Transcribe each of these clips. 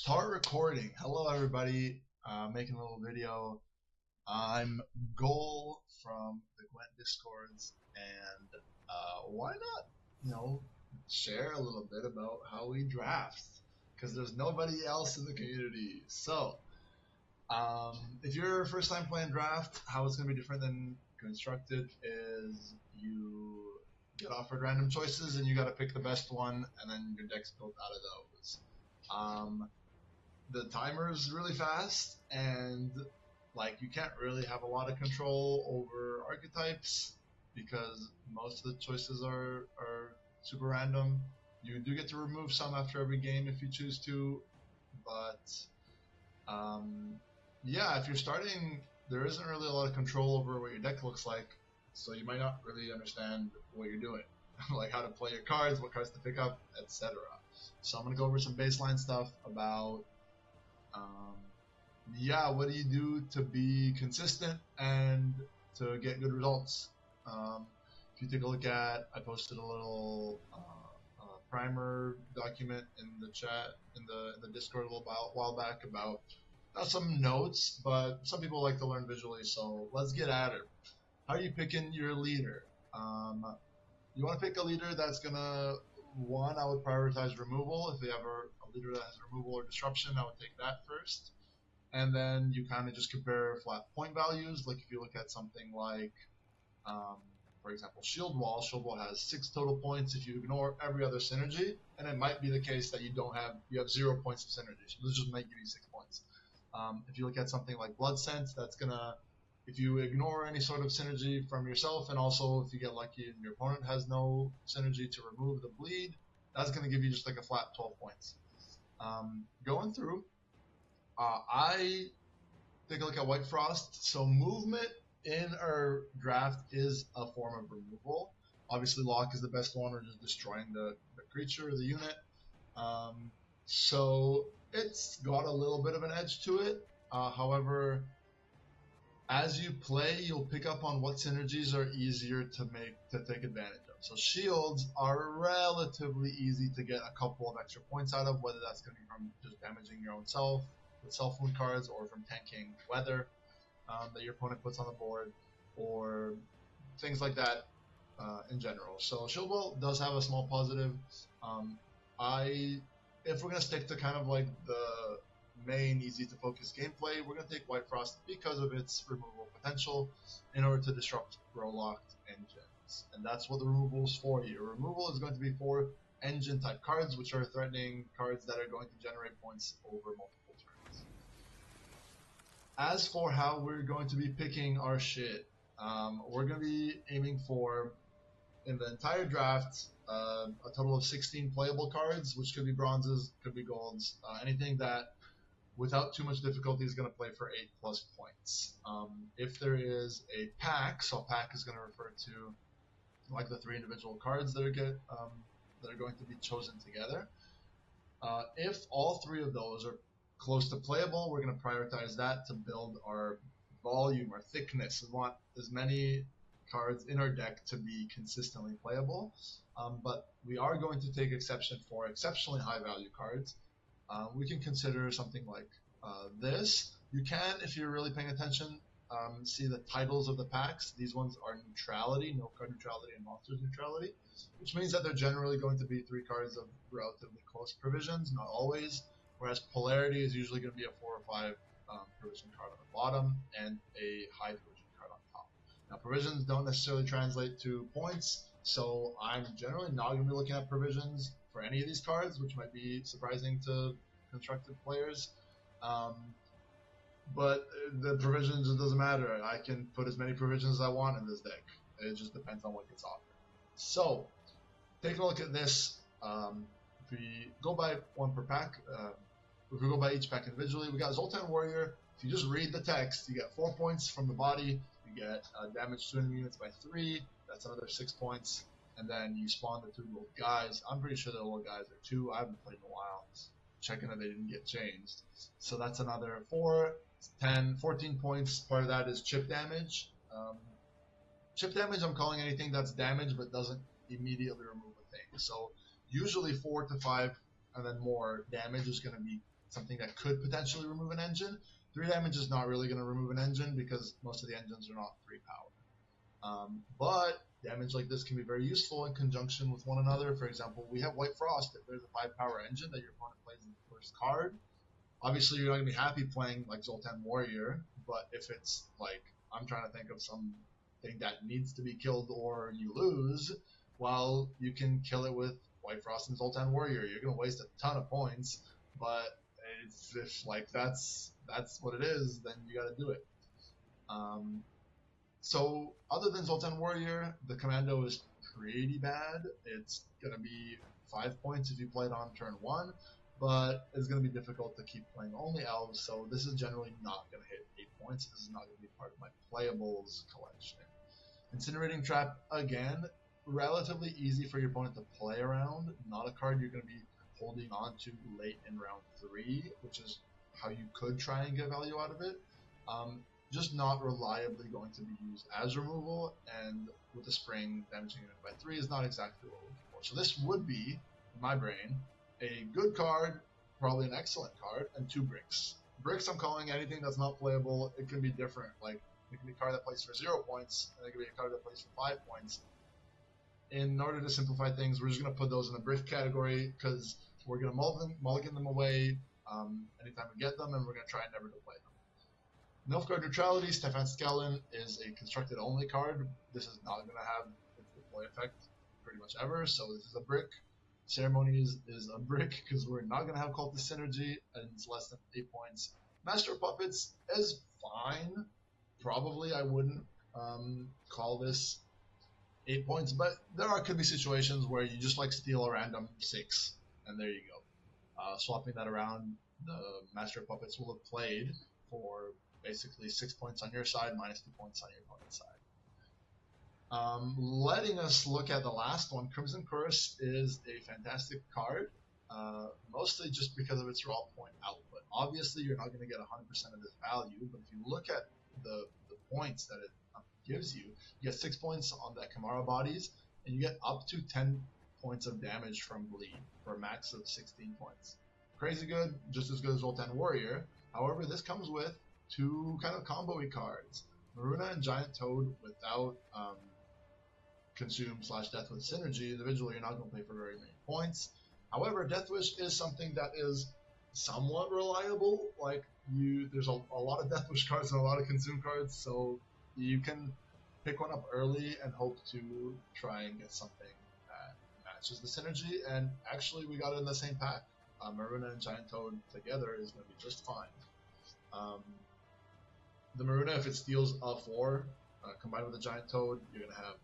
Start recording. Hello, everybody. Making a little video. I'm Goal from the Gwent Discords, and why not, share a little bit about how we draft? Because there's nobody else in the community. So, if you're first time playing draft, how it's going to be different than constructed is you get offered random choices and you got to pick the best one, and then your deck's built out of those. The timer is really fast, and you can't really have a lot of control over archetypes because most of the choices are super random. You do get to remove some after every game if you choose to, but yeah, if you're starting, there isn't really a lot of control over what your deck looks like, so you might not really understand what you're doing, like how to play your cards, what cards to pick up, etc. So I'm going to go over some baseline stuff about what do you do to be consistent and to get good results. If you take a look at, I posted a little primer document in the chat, in the Discord a little while back about some notes, but some people like to learn visually, so let's get at it. How are you picking your leader? You want to pick a leader that's gonna, I would prioritize removal. If they have a leader that has removal or disruption, I would take that first. And then you kind of just compare flat point values. Like if you look at something like, for example, Shield Wall. Shield Wall has 6 total points if you ignore every other synergy. And it might be the case that you have 0 points of synergy. So this just might give you 6 points. If you look at something like Blood Scent, that's gonna, if you ignore any sort of synergy from yourself, and also if you get lucky and your opponent has no synergy to remove the bleed, that's going to give you just like a flat 12 points. Going through, I take a look at White Frost. So movement in our draft is a form of removal. Obviously lock is the best one, or just destroying the creature or the unit. So it's got a little bit of an edge to it. However, as you play, you'll pick up on what synergies are easier to take advantage of. So shields are relatively easy to get a couple of extra points out of, whether that's going to be from just damaging your own self with self wound cards, or from tanking weather that your opponent puts on the board, or things like that in general. So shield wall does have a small positive. If we're going to stick to kind of like the main easy to focus gameplay, we're going to take White Frost because of its removal potential in order to disrupt row-locked engines. And that's what the removal is for here. Removal is going to be for engine type cards, which are threatening cards that are going to generate points over multiple turns. As for how we're going to be picking our shit, we're going to be aiming for, in the entire draft, a total of 16 playable cards, which could be bronzes, could be golds, anything that without too much difficulty is going to play for 8+ points. If there is a pack, so pack is going to refer to like the 3 individual cards that are going to be chosen together. If all 3 of those are close to playable, we're going to prioritize that to build our volume, our thickness. We want as many cards in our deck to be consistently playable, but we are going to take exception for exceptionally high value cards. We can consider something like this. You can, if you're really paying attention, see the titles of the packs. These ones are neutrality, no card neutrality, and monsters neutrality, which means that they're generally going to be 3 cards of relatively close provisions, not always, whereas polarity is usually going to be a 4 or 5 provision card on the bottom and a high provision card on top. Now, provisions don't necessarily translate to points, so I'm generally not going to be looking at provisions for any of these cards, which might be surprising to constructed players. But the provisions, it doesn't matter. I can put as many provisions as I want in this deck. It just depends on what gets offered. So, take a look at this. If we go by 1 per pack, if we go by each pack individually, we got Zoltan Warrior. If you just read the text, you get 4 points from the body. You get damage to enemy units by 3. That's another 6 points. And then you spawn the 2 little guys. I'm pretty sure the little guys are 2. I haven't played in a while. Checking that they didn't get changed. So that's another 4, 10, 14 points. Part of that is chip damage. Chip damage, I'm calling anything that's damage but doesn't immediately remove a thing. So usually 4 to 5 and then more damage is going to be something that could potentially remove an engine. 3 damage is not really going to remove an engine because most of the engines are not 3 power. But damage like this can be very useful in conjunction with one another. For example, we have White Frost. If there's a 5 power engine that your opponent plays in the first card, obviously you're not going to be happy playing like Zoltan Warrior, but if it's like, I'm trying to think of something that needs to be killed or you lose, well, you can kill it with White Frost and Zoltan Warrior. You're going to waste a ton of points, but if like that's what it is, then you got to do it. So other than Zoltan Warrior, the Commando is pretty bad. It's going to be 5 points if you play it on turn 1, but it's going to be difficult to keep playing only elves, so this is generally not going to hit 8 points. This is not going to be part of my playables collection. Incinerating Trap, again, relatively easy for your opponent to play around. Not a card you're going to be holding on to late in round 3, which is how you could try and get value out of it. Just not reliably going to be used as removal, and with the spring, damaging it by 3 is not exactly what we're looking for. So this would be, in my brain, a good card, probably an excellent card, and 2 bricks. Bricks, I'm calling anything that's not playable. It can be different. Like, it can be a card that plays for 0 points, and it can be a card that plays for 5 points. In order to simplify things, we're just going to put those in the brick category because we're going to mulligan them away anytime we get them, and we're going to try never to play them. Nilfgaard Neutrality, Stefan Skellen is a constructed only card. This is not going to have its deploy effect pretty much ever, so this is a brick. Ceremonies is a brick because we're not going to have Cultist Synergy, and it's less than 8 points. Master of Puppets is fine. Probably I wouldn't call this 8 points, but could be situations where you just like steal a random 6, and there you go. Swapping that around, the Master of Puppets will have played for basically 6 points on your side, minus 2 points on your opponent's side. Letting us look at the last one, Crimson Curse is a fantastic card, mostly just because of its raw point output. Obviously, you're not going to get 100% of this value, but if you look at the points that it gives you, you get 6 points on that Kamara bodies, and you get up to 10 points of damage from Bleed for a max of 16 points. Crazy good, just as good as Zoltan Warrior. However, this comes with 2 kind of combo-y cards. Maruna and Giant Toad without Consume/Death with Synergy. Individually, you're not going to play for very many points. However, Death Wish is something that is somewhat reliable. Like, there's a lot of Death Wish cards and a lot of Consume cards, so you can pick one up early and hope to try and get something that matches the synergy. And actually, we got it in the same pack. Maruna and Giant Toad together is going to be just fine. The Maruna, if it steals a 4, combined with the Giant Toad, you're going to have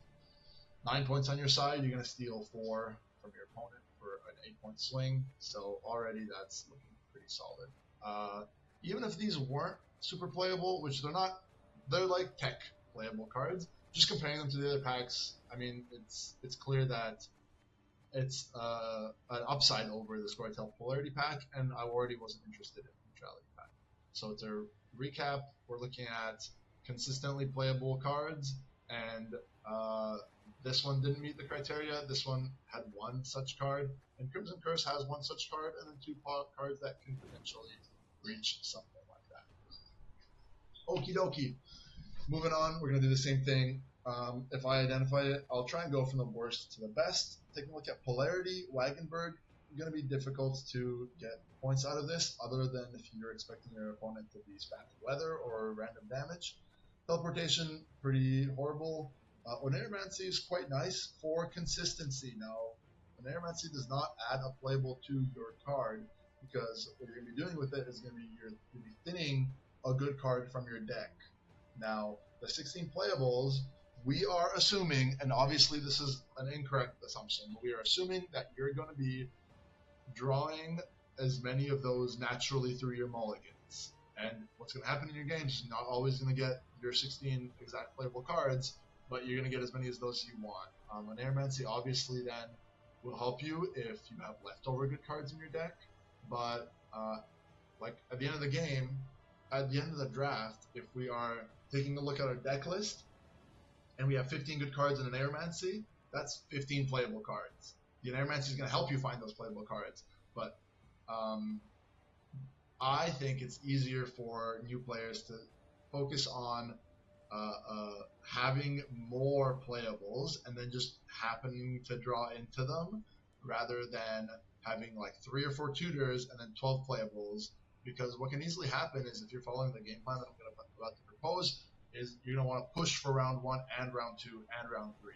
9 points on your side. You're going to steal 4 from your opponent for an 8-point swing. So already that's looking pretty solid. Even if these weren't super playable, which they're not, they're like tech playable cards. Just comparing them to the other packs, I mean, it's clear that it's an upside over the Storytell Polarity pack, and I already wasn't interested in the Neutrality pack. So to recap, we're looking at consistently playable cards, and this one didn't meet the criteria. This one had 1 such card, and Crimson Curse has 1 such card, and then 2 cards that can potentially reach something like that. Okie dokie. Moving on, we're going to do the same thing. If I identify it, I'll try and go from the worst to the best. Taking a look at Polarity, Wagenberg, going to be difficult to get points out of this, other than if you're expecting your opponent to be spamming weather or random damage. Teleportation, pretty horrible. Oneiromancy is quite nice for consistency. Now, Oneiromancy does not add a playable to your card, because what you're going to be doing with it is going to be you're going to be thinning a good card from your deck. Now, the 16 playables, we are assuming, and obviously this is an incorrect assumption, but we are assuming that you're going to be drawing as many of those naturally through your mulligans. And what's going to happen in your games is you're not always going to get your 16 exact playable cards, but you're going to get as many of those as you want. Oneiromancy obviously then will help you if you have leftover good cards in your deck, but like at the end of the game, at the end of the draft, if we are taking a look at our deck list, and we have 15 good cards in an Oneiromancy, that's 15 playable cards. The Oneiromancy is going to help you find those playable cards, but I think it's easier for new players to focus on having more playables and then just happening to draw into them rather than having like 3 or 4 tutors and then 12 playables. Because what can easily happen is if you're following the game plan that I'm about to propose, is you're going to want to push for round 1 and round 2 and round 3.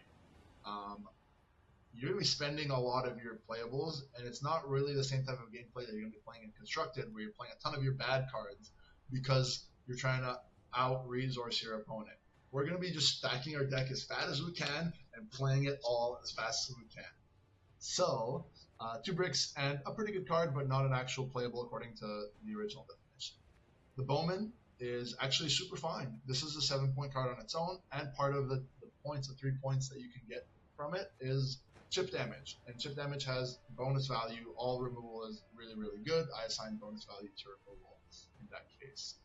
You're going to be spending a lot of your playables, and it's not really the same type of gameplay that you're going to be playing in Constructed, where you're playing a ton of your bad cards because you're trying to out-resource your opponent. We're going to be just stacking our deck as fast as we can and playing it all as fast as we can. So, 2 bricks and a pretty good card, but not an actual playable according to the original definition. The Bowman is actually super fine. This is a 7-point card on its own, and part of the points, the 3 points that you can get from it is chip damage. And chip damage has bonus value. All removal is really, really good. I assign bonus value to removal in that case.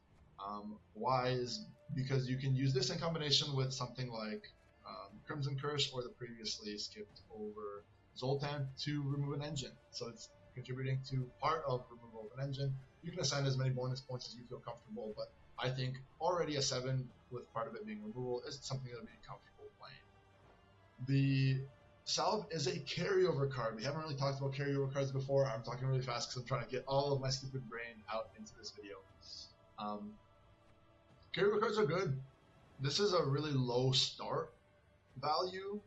Why is because you can use this in combination with something like Crimson Curse or the previously skipped over Zoltan to remove an engine. So it's contributing to part of removal of an engine. You can assign as many bonus points as you feel comfortable, but I think already a 7 with part of it being removal is something that would be comfortable playing. The Salve is a carryover card. We haven't really talked about carryover cards before. I'm talking really fast because I'm trying to get all of my stupid brain out into this video. Carryover cards are good. This is a really low start value.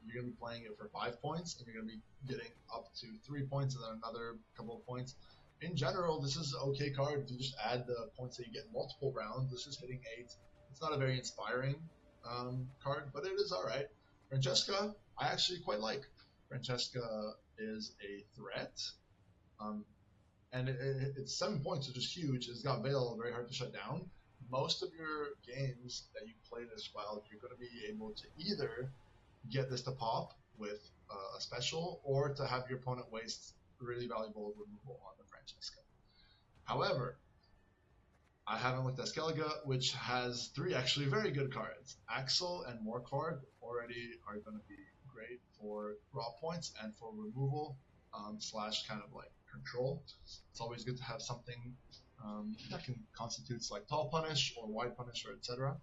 You're going to be playing it for 5 points, and you're going to be getting up to 3 points and then another couple of points. In general, this is an okay card. If you just add the points that you get in multiple rounds, this is hitting 8. It's not a very inspiring card, but it is alright. Francesca, I actually quite like. Francesca is a threat, and it's 7 points, which is huge. It's got Veil, very hard to shut down. Most of your games that you play this wild, you're going to be able to either get this to pop with a special, or to have your opponent waste really valuable removal on the Francesca. However, I haven't looked at Skellige, which has 3 actually very good cards. Axel and Morkvard already are going to be great for raw points and for removal slash kind of like control. It's always good to have something that can constitutes like tall punish or wide punish or etc.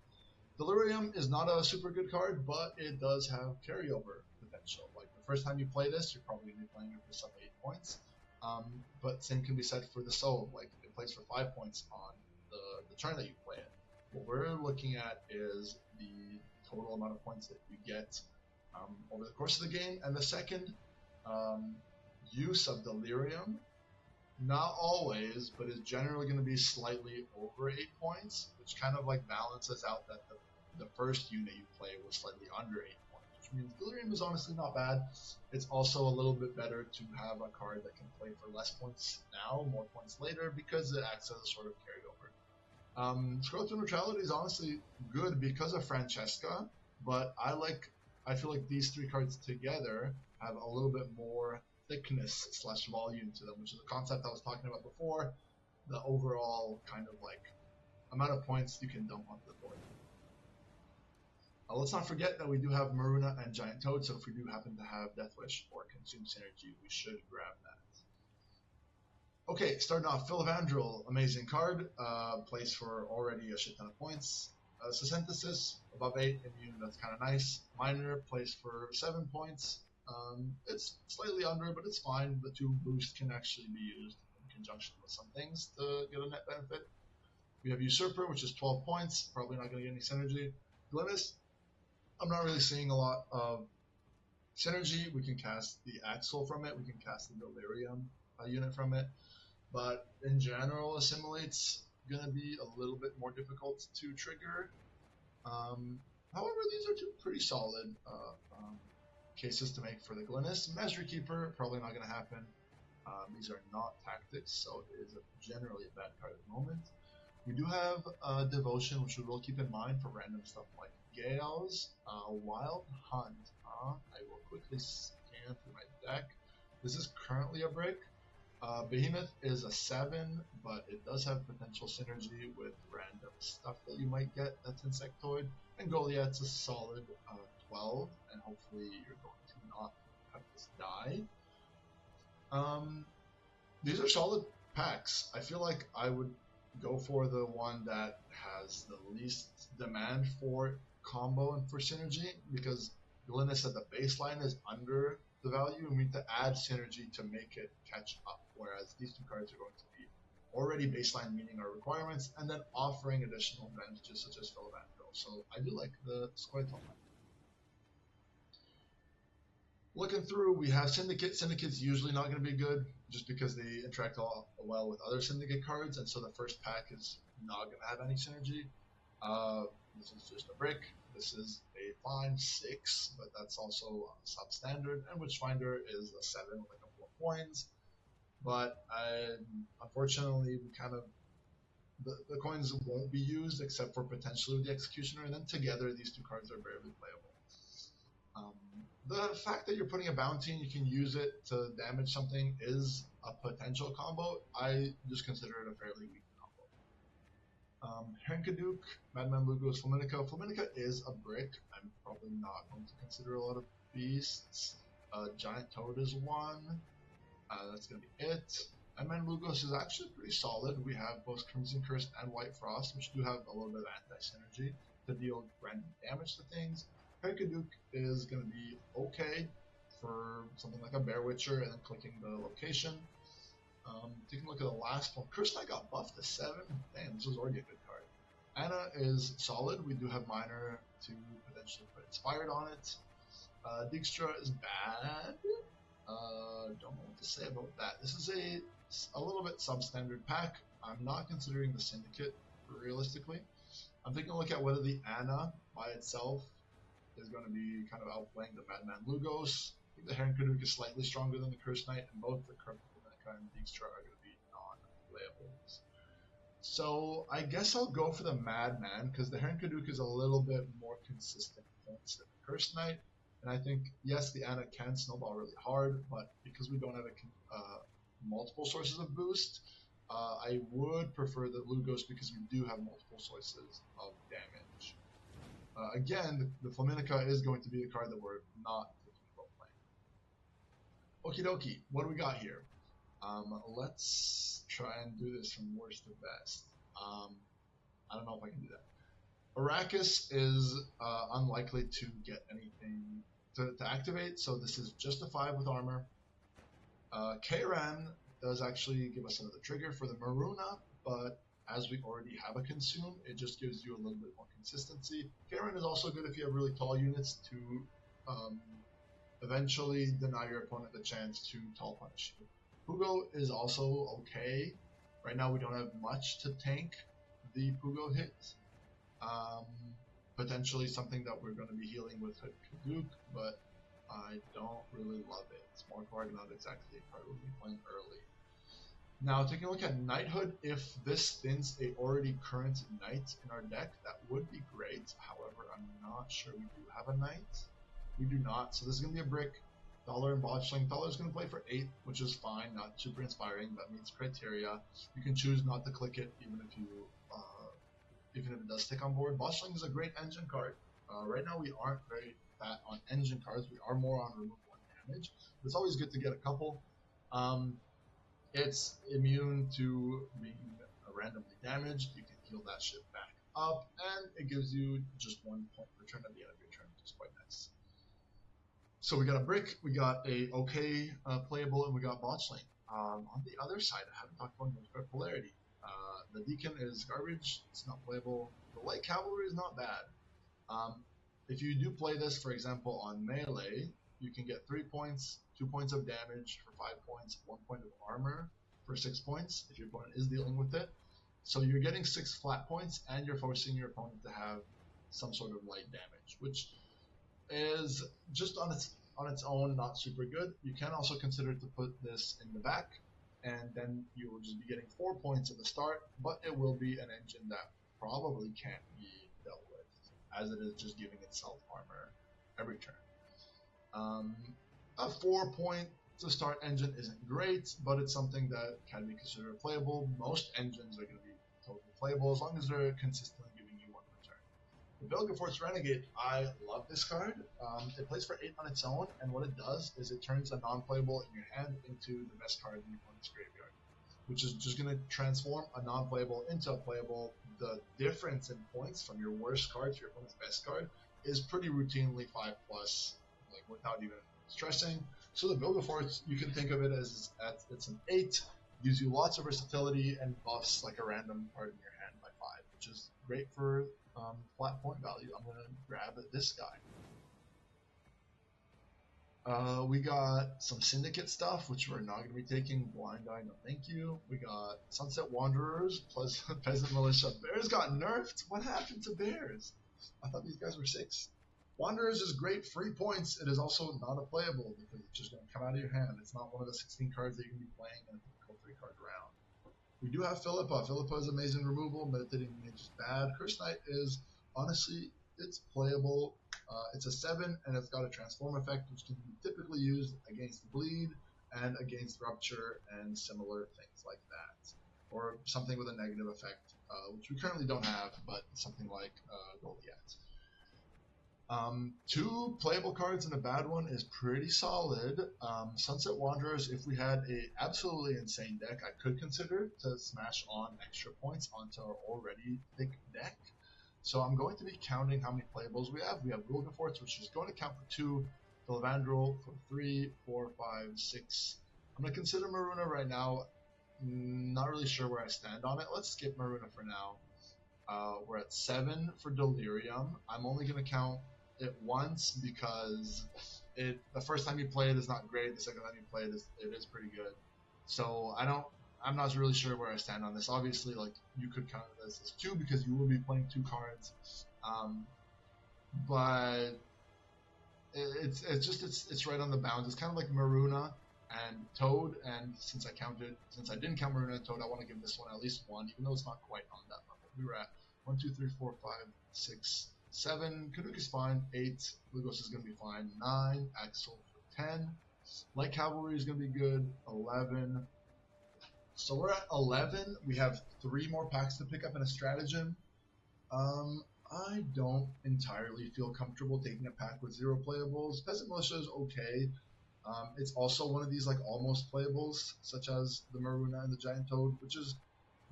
Delirium is not a super good card, but it does have carryover potential. Like the first time you play this, you're probably going to be playing it for some 8 points. But same can be said for the Soul. Like it plays for 5 points on the turn that you play it. What we're looking at is the total amount of points that you get over the course of the game, and the second use of Delirium, not always, but is generally going to be slightly over 8 points, which kind of like balances out that the first unit you play was slightly under 8 points, which means Delirium is honestly not bad. It's also a little bit better to have a card that can play for less points now, more points later, because it acts as a sort of carryover. Scroll to Neutrality is honestly good because of Francesca, but I feel like these 3 cards together have a little bit more thickness slash volume to them, which is a concept I was talking about before. The overall kind of like amount of points you can dump onto the board. Let's not forget that we do have Maruna and Giant Toad, so if we do happen to have Death Wish or Consume Synergy, we should grab that. Okay, starting off, Philavandrel, amazing card, plays for already a shit ton of points. Synthesis, above 8, immune, that's kind of nice. Miner plays for 7 points. It's slightly under, but it's fine. The 2 boost can actually be used in conjunction with some things to get a net benefit. We have Usurper, which is 12 points, probably not going to get any synergy. Glynis, I'm not really seeing a lot of synergy. We can cast the Axel from it, we can cast the Delirium unit from it, but in general, Assimilate's going to be a little bit more difficult to trigger. However, these are 2 pretty solid cases to make for the Glynis. Mastery Keeper, probably not going to happen. These are not tactics, so it is generally a bad card at the moment. We do have Devotion, which we will keep in mind for random stuff like Gales. Wild Hunt. I will quickly scan through my deck. This is currently a brick. Behemoth is a 7, but it does have potential synergy with random stuff that you might get that's Insectoid. And Goliath's a solid 12, and hopefully you're going to not have this die. These are solid packs, I feel like I would go for the one that has the least demand for combo and for synergy, because Glynis said the baseline is under the value, and we need to add synergy to make it catch up, whereas these two cards are going to be already baseline meeting our requirements and then offering additional advantages such as Philobanco. So I do like the Squirtle. Looking through, we have Syndicate. Syndicate's usually not going to be good just because they interact all well with other Syndicate cards, and so the first pack is not going to have any synergy. This is just a brick. This is a fine 6, but that's also substandard, and Witchfinder is a 7 with a couple of coins. But unfortunately, we kind of the coins won't be used except for potentially with the Executioner, and then together these two cards are barely playable. The fact that you're putting a bounty and you can use it to damage something is a potential combo. I just consider it a fairly weak combo. Henkaduke, Madman Lugos, Flaminica. Flaminica is a brick. I'm probably not going to consider a lot of beasts. Giant Toad is one. That's going to be it. Madman Lugos is actually pretty solid. We have both Crimson Curse and White Frost, which do have a little bit of anti-synergy to deal random damage to things. Henkaduke is going to be okay for something like a Bear Witcher and then clicking the location. Taking a look at the last one. Curse Knight got buffed to 7. Damn, this was already a good card. Anna is solid. We do have Minor to potentially put Inspired on it. Dijkstra is bad. Don't know what to say about that. This is a little bit substandard pack. I'm not considering the Syndicate realistically. I'm taking a look at whether the Anna by itself is going to be kind of outplaying the Madman Lugos. I think the Henkaduke is slightly stronger than the Curse Knight, and both the Flaminica and Dijkstra are going to be non-playables. So I guess I'll go for the Madman, because the Henkaduke is a little bit more consistent points than the Curse Knight. And I think, yes, the Anna can snowball really hard, but because we don't have multiple sources of boost, I would prefer the Lugos because we do have multiple sources of damage. Again, the Flaminica is going to be a card that we're not thinking about playing. Okie dokie, what do we got here? Let's try and do this from worst to best. I don't know if I can do that. Arrakis is unlikely to get anything to activate, so this is just a 5 with armor. Kairan does actually give us another trigger for the Maruna, but as we already have a consume, it just gives you a little bit more consistency. Kairan is also good if you have really tall units to eventually deny your opponent the chance to tall punish you. Pugo is also okay. Right now we don't have much to tank the Pugo hit. Potentially something that we're going to be healing with Henkaduke, but I don't really love it. Small card, not exactly a card we'll be playing early. Now, taking a look at Knighthood, if this spins a already current Knight in our deck, that would be great. However, I'm not sure we do have a Knight. We do not, so this is going to be a brick. Thaler and Botchling. Thaler is going to play for 8, which is fine, not super inspiring. That meets criteria. You can choose not to click it, even if it does stick on board. Botchling is a great engine card. Right now, we aren't very fat on engine cards. We are more on remove 1 damage. But it's always good to get a couple. It's immune to being randomly damaged. You can heal that shit back up, and it gives you just 1 point return at the end of your turn, which is quite nice. So we got a brick, we got a okay playable, and we got Botchling. On the other side, I haven't talked about Northcard Polarity. The Deacon is garbage, it's not playable. The Light Cavalry is not bad. If you do play this, for example, on melee, you can get 3 points, 2 points of damage for 5 points, 1 point of armor for 6 points, if your opponent is dealing with it. So you're getting 6 flat points, and you're forcing your opponent to have some sort of light damage, which is just on its own not super good. You can also consider to put this in the back, and then you will just be getting 4 points at the start, but it will be an engine that probably can't be dealt with, as it is just giving itself armor every turn. A 4-point to start engine isn't great, but it's something that can be considered playable. Most engines are going to be totally playable as long as they're consistently giving you 1 return. The Belgaforce Renegade, I love this card. It plays for 8 on its own, and what it does is it turns a non-playable in your hand into the best card in your opponent's graveyard. which is just going to transform a non-playable into a playable. The difference in points from your worst card to your opponent's best card is pretty routinely 5+, like without even stressing. So the Builder Force, you can think of it as it's an 8, gives you lots of versatility and buffs like a random card in your hand by 5, which is great for flat point value. I'm going to grab this guy. We got some Syndicate stuff, which we're not going to be taking. Blind Eye, no thank you. We got Sunset Wanderers, plus Peasant Militia. Bears got nerfed? What happened to Bears? I thought these guys were 6. Wanderers is great, free points. It is also not a playable because it's just going to come out of your hand. It's not one of the 16 cards that you're going to be playing in a typical 3-card round. We do have Philippa. Philippa is amazing removal. Meditating Mage is bad. Curse Knight is, honestly, it's playable. It's a 7, and it's got a transform effect, which can be typically used against bleed and against rupture and similar things like that. Or something with a negative effect, which we currently don't have, but something like Goliath. 2 playable cards and a bad one is pretty solid. Sunset Wanderers, if we had a absolutely insane deck, I could consider to smash on extra points onto our already thick deck. So I'm going to be counting how many playables we have. We have Wilgefortz, which is going to count for 2, Filavandrel for 3, 4, 5, 6. I'm going to consider Maruna right now. Not really sure where I stand on it. Let's skip Maruna for now. We're at 7 for Delirium. I'm only going to count it once because the first time you play it is not great. The second time you play it is pretty good. So I'm not really sure where I stand on this. Obviously, like, you could count it as 2 because you will be playing 2 cards, but it's right on the bounds. It's kind of like Maruna and Toad, and since I didn't count Maruna and Toad, I want to give this one at least 1, even though it's not quite on that level. We were at 1, 2, 3, 4, 5, 6, 7. Kaduk is fine. 8. Lugos is going to be fine. 9. Axel for 10. Light Cavalry is going to be good. 11. So we're at 11. We have 3 more packs to pick up in a stratagem. I don't entirely feel comfortable taking a pack with 0 playables. Peasant Militia is okay. It's also one of these like almost playables, such as the Maruna and the Giant Toad, which is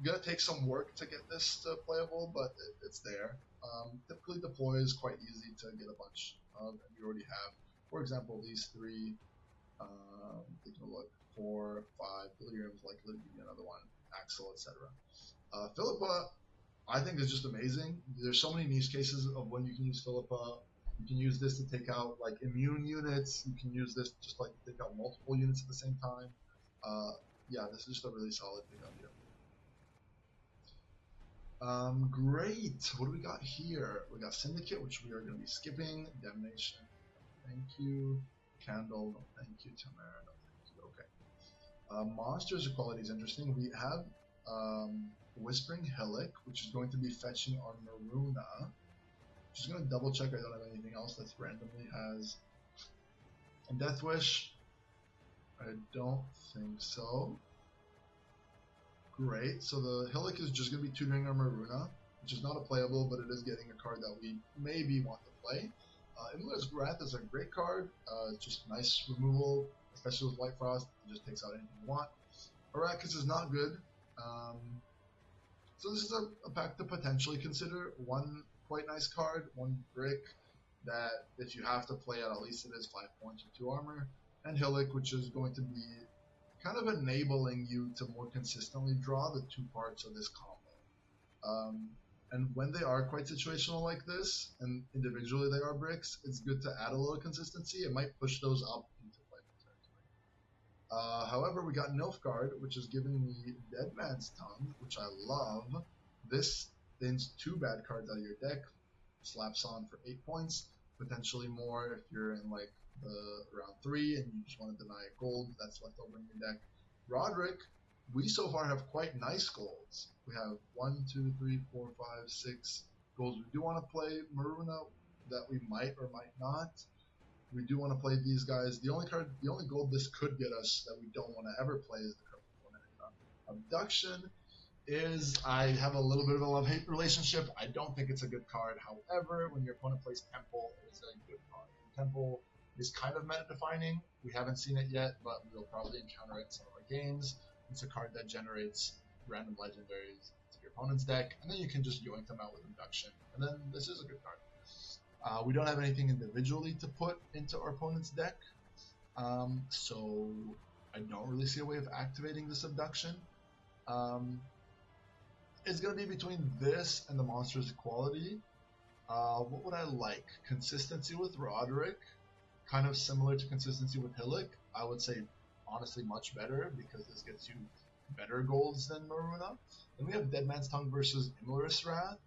gonna take some work to get this to playable, but it's there. Typically deploy is quite easy to get a bunch of, and we already have, for example, these 3. Taking a look. 4, 5, Delirium's likely to be another one, Axel, etc. Philippa, I think, is just amazing. There's so many use cases of when you can use Philippa. You can use this to take out like immune units. You can use this just like to take out multiple units at the same time. Yeah, this is just a really solid pickup here. Great. What do we got here? We got Syndicate, which we are going to be skipping. Damnation, thank you. Candle, no thank you. Tamara, no thank you. Okay. Monsters equality is interesting. We have Whispering Hillick, which is going to be fetching on Maruna. Just going to double check I don't have anything else that randomly has. And Death Wish, I don't think so. Great, so the Hillick is just going to be tutoring our Maruna, which is not a playable, but it is getting a card that we maybe want to play. Imler's Wrath is a great card. It's just nice removal, especially with White Frost. It just takes out anything you want. Arrakis is not good. So this is a pack to potentially consider. One quite nice card, 1 brick that if you have to play at least it is 5 points with 2 armor. And Hillick, which is going to be kind of enabling you to more consistently draw the 2 parts of this combo. And when they are quite situational like this, and individually they are bricks, it's good to add a little consistency. It might push those up into playable territory. However, we got Nilfgaard, which is giving me Dead Man's Tongue, which I love. This thins 2 bad cards out of your deck, slaps on for 8 points, potentially more if you're in like the round 3 and you just want to deny a gold that's left over in your deck. Roderick, we so far have quite nice golds. We have 1, 2, 3, 4, 5, 6 golds. We do want to play Maruna that we might or might not. We do want to play these guys. The only gold this could get us that we don't want to ever play is the card we want to Abduction is, I have a little bit of a love-hate relationship. I don't think it's a good card. However, when your opponent plays Temple, it is a good card. Temple is kind of meta-defining. We haven't seen it yet, but we'll probably encounter it in some of our games. It's a card that generates random legendaries to your opponent's deck, and then you can just yoink them out with Abduction. And then this is a good card. We don't have anything individually to put into our opponent's deck, so I don't really see a way of activating this Abduction. It's going to be between this and the Monster's Equality. What would I like? Consistency with Roderick, kind of similar to consistency with Hillick. I would say honestly much better because this gets you better golds than Maruna. Then we have Dead Man's Tongue versus Imlerus Wrath.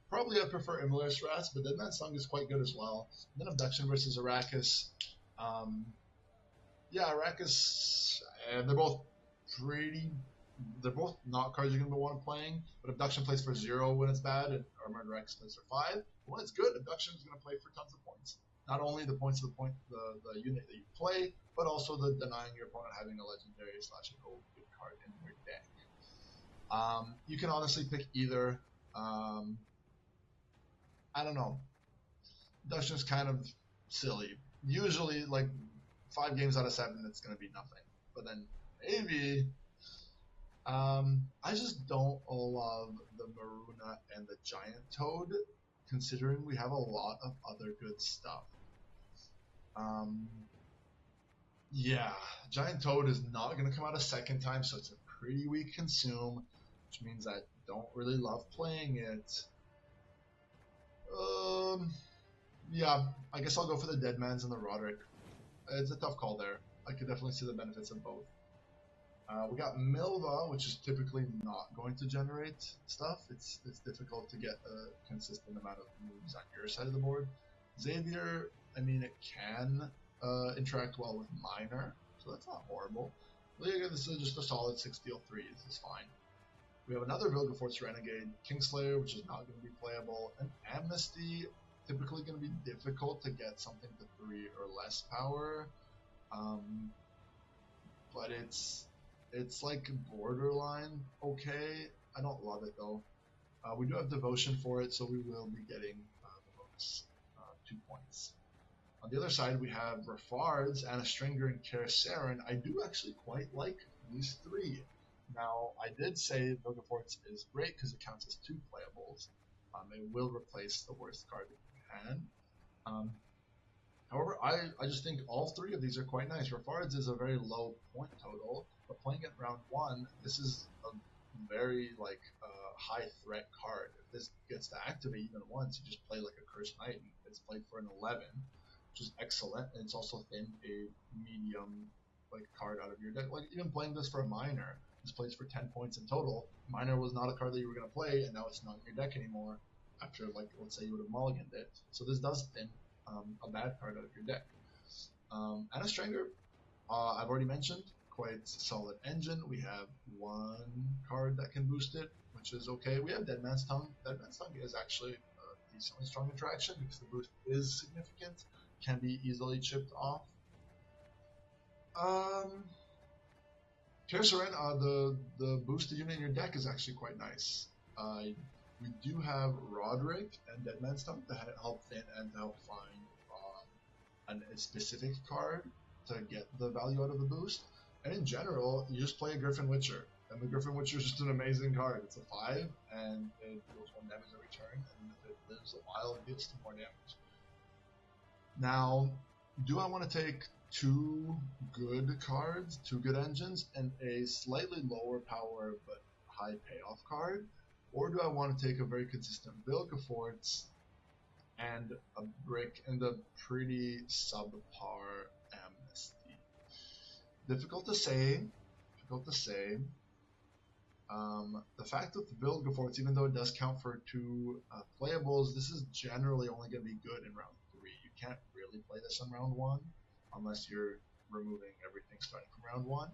Probably I prefer Imlerus Wrath, but Dead Man's Tongue is quite good as well. And then Abduction versus Arrakis. Yeah, Arrakis, they're both pretty. They're both not cards you're going to want playing, but Abduction plays for 0 when it's bad, and Armored Rex plays for 5. But when it's good, Abduction is going to play for tons of points. Not only the points of the unit that you play, but also the denying your opponent having a legendary / a gold good card in their deck. You can honestly pick either. I don't know. Abduction is kind of silly. Usually, like 5 games out of 7, it's going to be nothing. But then maybe. I just don't love the Maruna and the Giant Toad, considering we have a lot of other good stuff. Yeah, Giant Toad is not going to come out a second time, so it's a pretty weak consume, which means I don't really love playing it. Yeah, I guess I'll go for the Dead Man's and the Roderick. It's a tough call there. I could definitely see the benefits of both. We got Milva, which is typically not going to generate stuff. It's difficult to get a consistent amount of moves on your side of the board. Xavier, I mean, it can interact well with Miner, so that's not horrible. But again, this is just a solid 6 deal 3. This is fine. We have another Vilgefortz Renegade, Kingslayer, which is not going to be playable, and Amnesty, typically going to be difficult to get something to 3 or less power. But it's like borderline okay. I don't love it though. We do have Devotion for it, so we will be getting the bonus 2 points. On the other side, we have Rafards, Anastringer, and Kaerseren. I do actually quite like these 3. Now, I did say Vilgefortz is great because it counts as 2 playables. It will replace the worst card that you can. However, I just think all 3 of these are quite nice. Rafards is a very low point total, but playing it round 1, this is a very high threat card. If this gets to activate even once, you just play like a Cursed Knight, and it's played for an 11, which is excellent, and it's also thin a medium card out of your deck. Like even playing this for a Miner, this plays for 10 points in total. Miner was not a card that you were going to play, and now it's not in your deck anymore after let's say you would have mulliganed it. So this does thin a bad card out of your deck. Anastringer, I've already mentioned, quite solid engine. We have 1 card that can boost it, which is okay. We have Dead Man's Tongue. Dead Man's Tongue is actually a decently strong interaction because the boost is significant, can be easily chipped off. Kaerseren, the boosted unit in your deck is actually quite nice. We do have Roderick and Dead Man's Tongue to help thin and to help find a specific card to get the value out of the boost. And in general, you just play a Griffin Witcher. And the Griffin Witcher is just an amazing card. It's a 5, and it deals 1 damage every turn, and if it lives a while, it deals 2 more damage. Now, do I want to take 2 good cards, 2 good engines, and a slightly lower power but high payoff card? Or do I want to take a very consistent Vilgefortz and a brick and a pretty subpar Amnesty? Difficult to say. The fact that the Vilgefortz, even though it does count for 2 playables, this is generally only going to be good in round 3. You can't really play this in round 1 unless you're removing everything starting from round 1.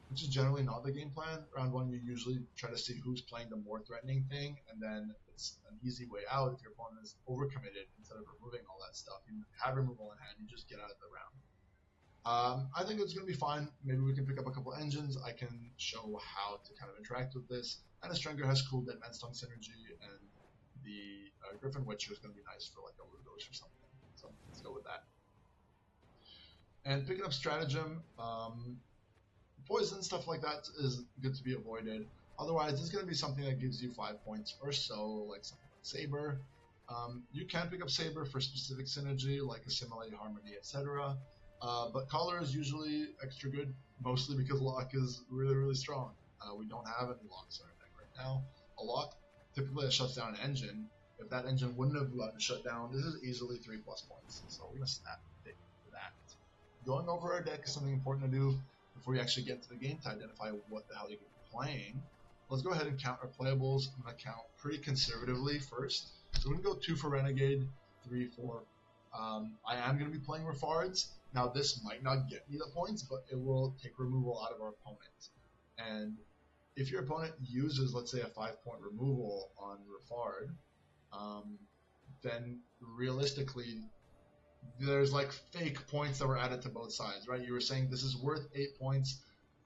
Which is generally not the game plan. Round 1, you usually try to see who's playing the more threatening thing, and then it's an easy way out if your opponent is overcommitted. Instead of removing all that stuff, you have removal in hand, you just get out of the round. I think it's going to be fine. Maybe we can pick up a couple engines. I can show how to kind of interact with this. And Anastringer has cool Dead Man's Tongue synergy, and the Griffin Witcher is going to be nice for like a Ludos or something. So let's go with that. And picking up Stratagem, Poison, stuff like that is good to be avoided. Otherwise, it's going to be something that gives you 5 points or so, like something like Saber. You can pick up Saber for specific synergy, like Assimilate, Harmony, etc. But Collar is usually extra good, mostly because Lock is really, really strong. We don't have any Locks in our deck right now. A Lock typically shuts down an engine. If that engine wouldn't have gotten shut down, this is easily 3+ points. So we're going to snap it for that. Going over our deck is something important to do before you actually get to the game to identify what the hell you're playing. Let's go ahead and count our playables. I'm going to count pretty conservatively first. So we're going to go 2 for Renegade, 3, 4. I am going to be playing Refards. Now this might not get me the points, but it will take removal out of our opponent. And if your opponent uses, let's say, a 5-point removal on Refard, then realistically, there's like fake points that were added to both sides, right? You were saying this is worth 8 points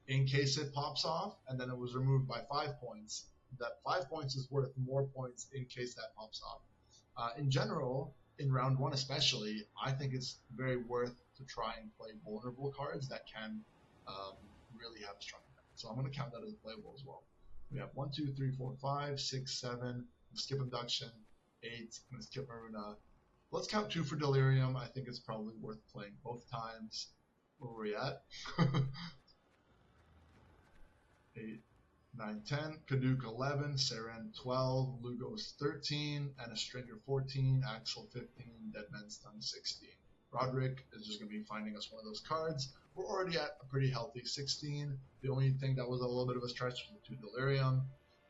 in case it pops off, and then it was removed by 5 points. That 5 points is worth more points in case that pops off. In general, in round 1 especially, I think it's very worth to try and play vulnerable cards that can really have a strong effect. So I'm going to count that as a playable as well. We have 1, 2, 3, 4, 5, 6, 7. Skip Abduction. 8. I'm going to skip Maruna. Let's count 2 for Delirium. I think it's probably worth playing both times. Where were we at? 8, 9, 10. Kaduk 11. Seren 12. Lugos 13. Anastringer 14. Axel 15. Deadman Stun 16. Roderick is just going to be finding us one of those cards. We're already at a pretty healthy 16. The only thing that was a little bit of a stretch was the 2 Delirium.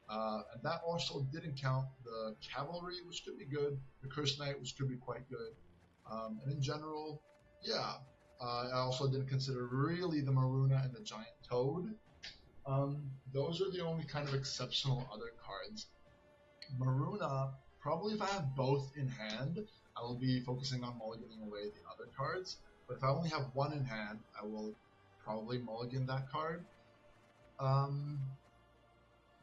And that also didn't count the Cavalry, which could be good, the Curse Knight, which could be quite good. And in general, yeah, I also didn't consider really the Maruna and the Giant Toad. Those are the only kind of exceptional other cards. Maruna, probably if I have both in hand, I will be focusing on mulliganing away the other cards. But if I only have one in hand, I will probably mulligan that card.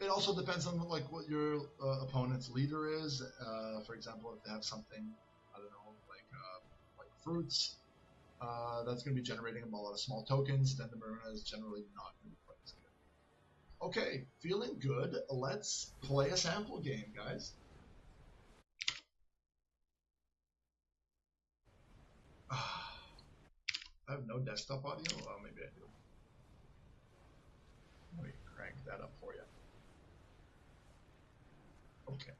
It also depends on like what your opponent's leader is. For example, if they have something, I don't know, like fruits, that's going to be generating a lot of small tokens, then the Maruna is generally not going to be quite as good. Okay, feeling good. Let's play a sample game, guys. I have no desktop audio? Oh, maybe I do. Let me crank that up for you. Okay.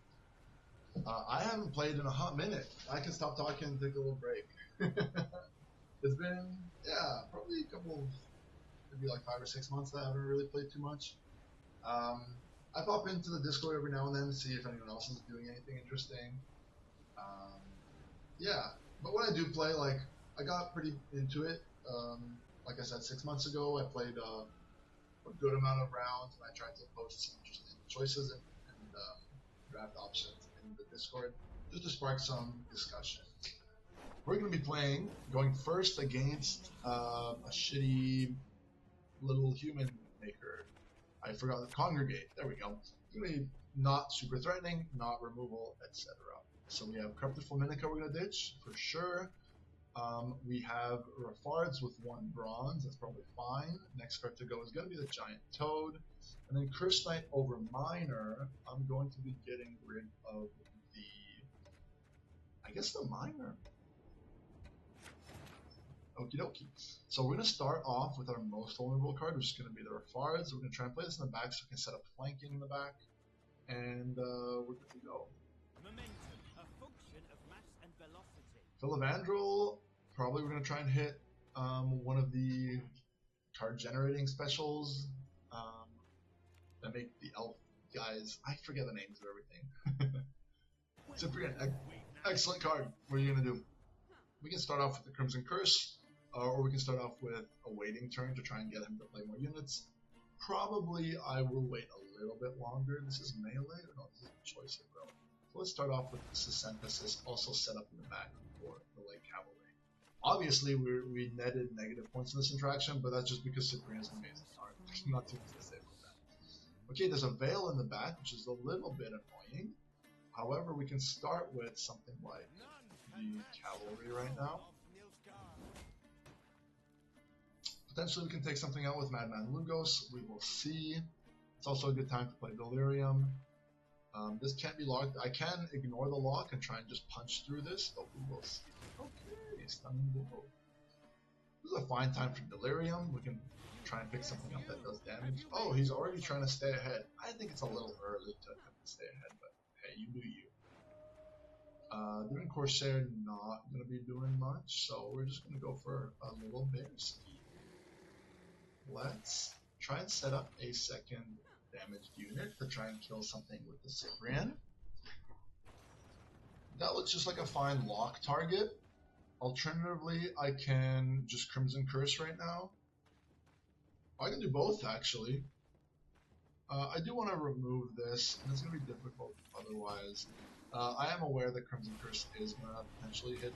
I haven't played in a hot minute. I can stop talking and take a little break. It's been, yeah, probably a couple, maybe like 5 or 6 months that I haven't really played too much. I pop into the Discord every now and then to see if anyone else is doing anything interesting. Yeah, but when I do play, like, I got pretty into it. Like I said, 6 months ago, I played a good amount of rounds, and I tried to post some interesting choices and draft options in the Discord just to spark some discussion. We're going to be going first against a shitty little human maker. I forgot the Congregate. There we go. It's going to be not super threatening, not removal, etc. So we have Corrupted Fulminica we're going to ditch for sure. We have Refards with 1 bronze. That's probably fine. Next card to go is going to be the Giant Toad. And then Curse Knight over Miner, I'm going to be getting rid of I guess the Miner. Okie dokie. So we're going to start off with our most vulnerable card, which is going to be the Refards. We're going to try and play this in the back so we can set up flanking in the back. And we're good to go. Momentum, a function of mass and velocity. Philavandrel, probably we're going to try and hit one of the card generating specials that make the elf guys, I forget the names of everything. Cyprian, excellent card. What are you going to do? We can start off with the Crimson Curse, or we can start off with a waiting turn to try and get him to play more units. Probably I will wait a little bit longer. This is melee, or no, this is a choice of bro. So let's start off with the Synthesis, also set up in the back for the light cavalry. Obviously, we netted negative points in this interaction, but that's just because Cyprian is an amazing card. There's not too much to say about that. Okay, there's a Veil in the back, which is a little bit annoying. However, we can start with something like the Cavalry right now. Potentially we can take something out with Madman Lugos. We will see. It's also a good time to play Delirium. This can't be locked. I can ignore the lock and try and just punch through this, but we will see. Okay, stunning blow. This is a fine time for Delirium. We can try and pick something up that does damage. Oh, he's already trying to stay ahead. I think it's a little early to attempt to stay ahead, but hey, you do you. Doing Corsair not going to be doing much, so we're just going to go for a little bear ski. Let's try and set up a second damaged unit to try and kill something with the Cyprian. That looks just like a fine lock target. Alternatively, I can just Crimson Curse right now. I can do both, actually. I do want to remove this, and it's going to be difficult otherwise. I am aware that Crimson Curse is going to potentially hit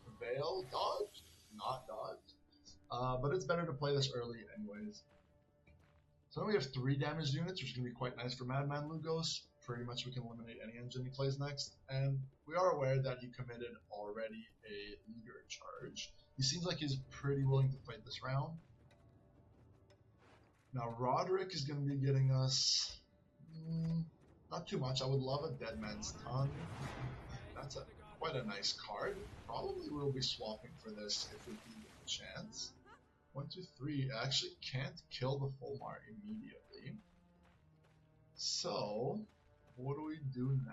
the Veil. Dodge? Not dodge. But it's better to play this early anyways. So now we have 3 damaged units, which is going to be quite nice for Madman Lugos. Pretty much we can eliminate any engine he plays next. And we are aware that he committed already a leader charge. He seems like he's pretty willing to fight this round. Now Roderick is going to be getting us not too much. I would love a Dead Man's Tongue. That's quite a nice card. Probably we'll be swapping for this if we do get a chance. 1, 2, 3. I actually can't kill the Fulmar immediately. So, what do we do now?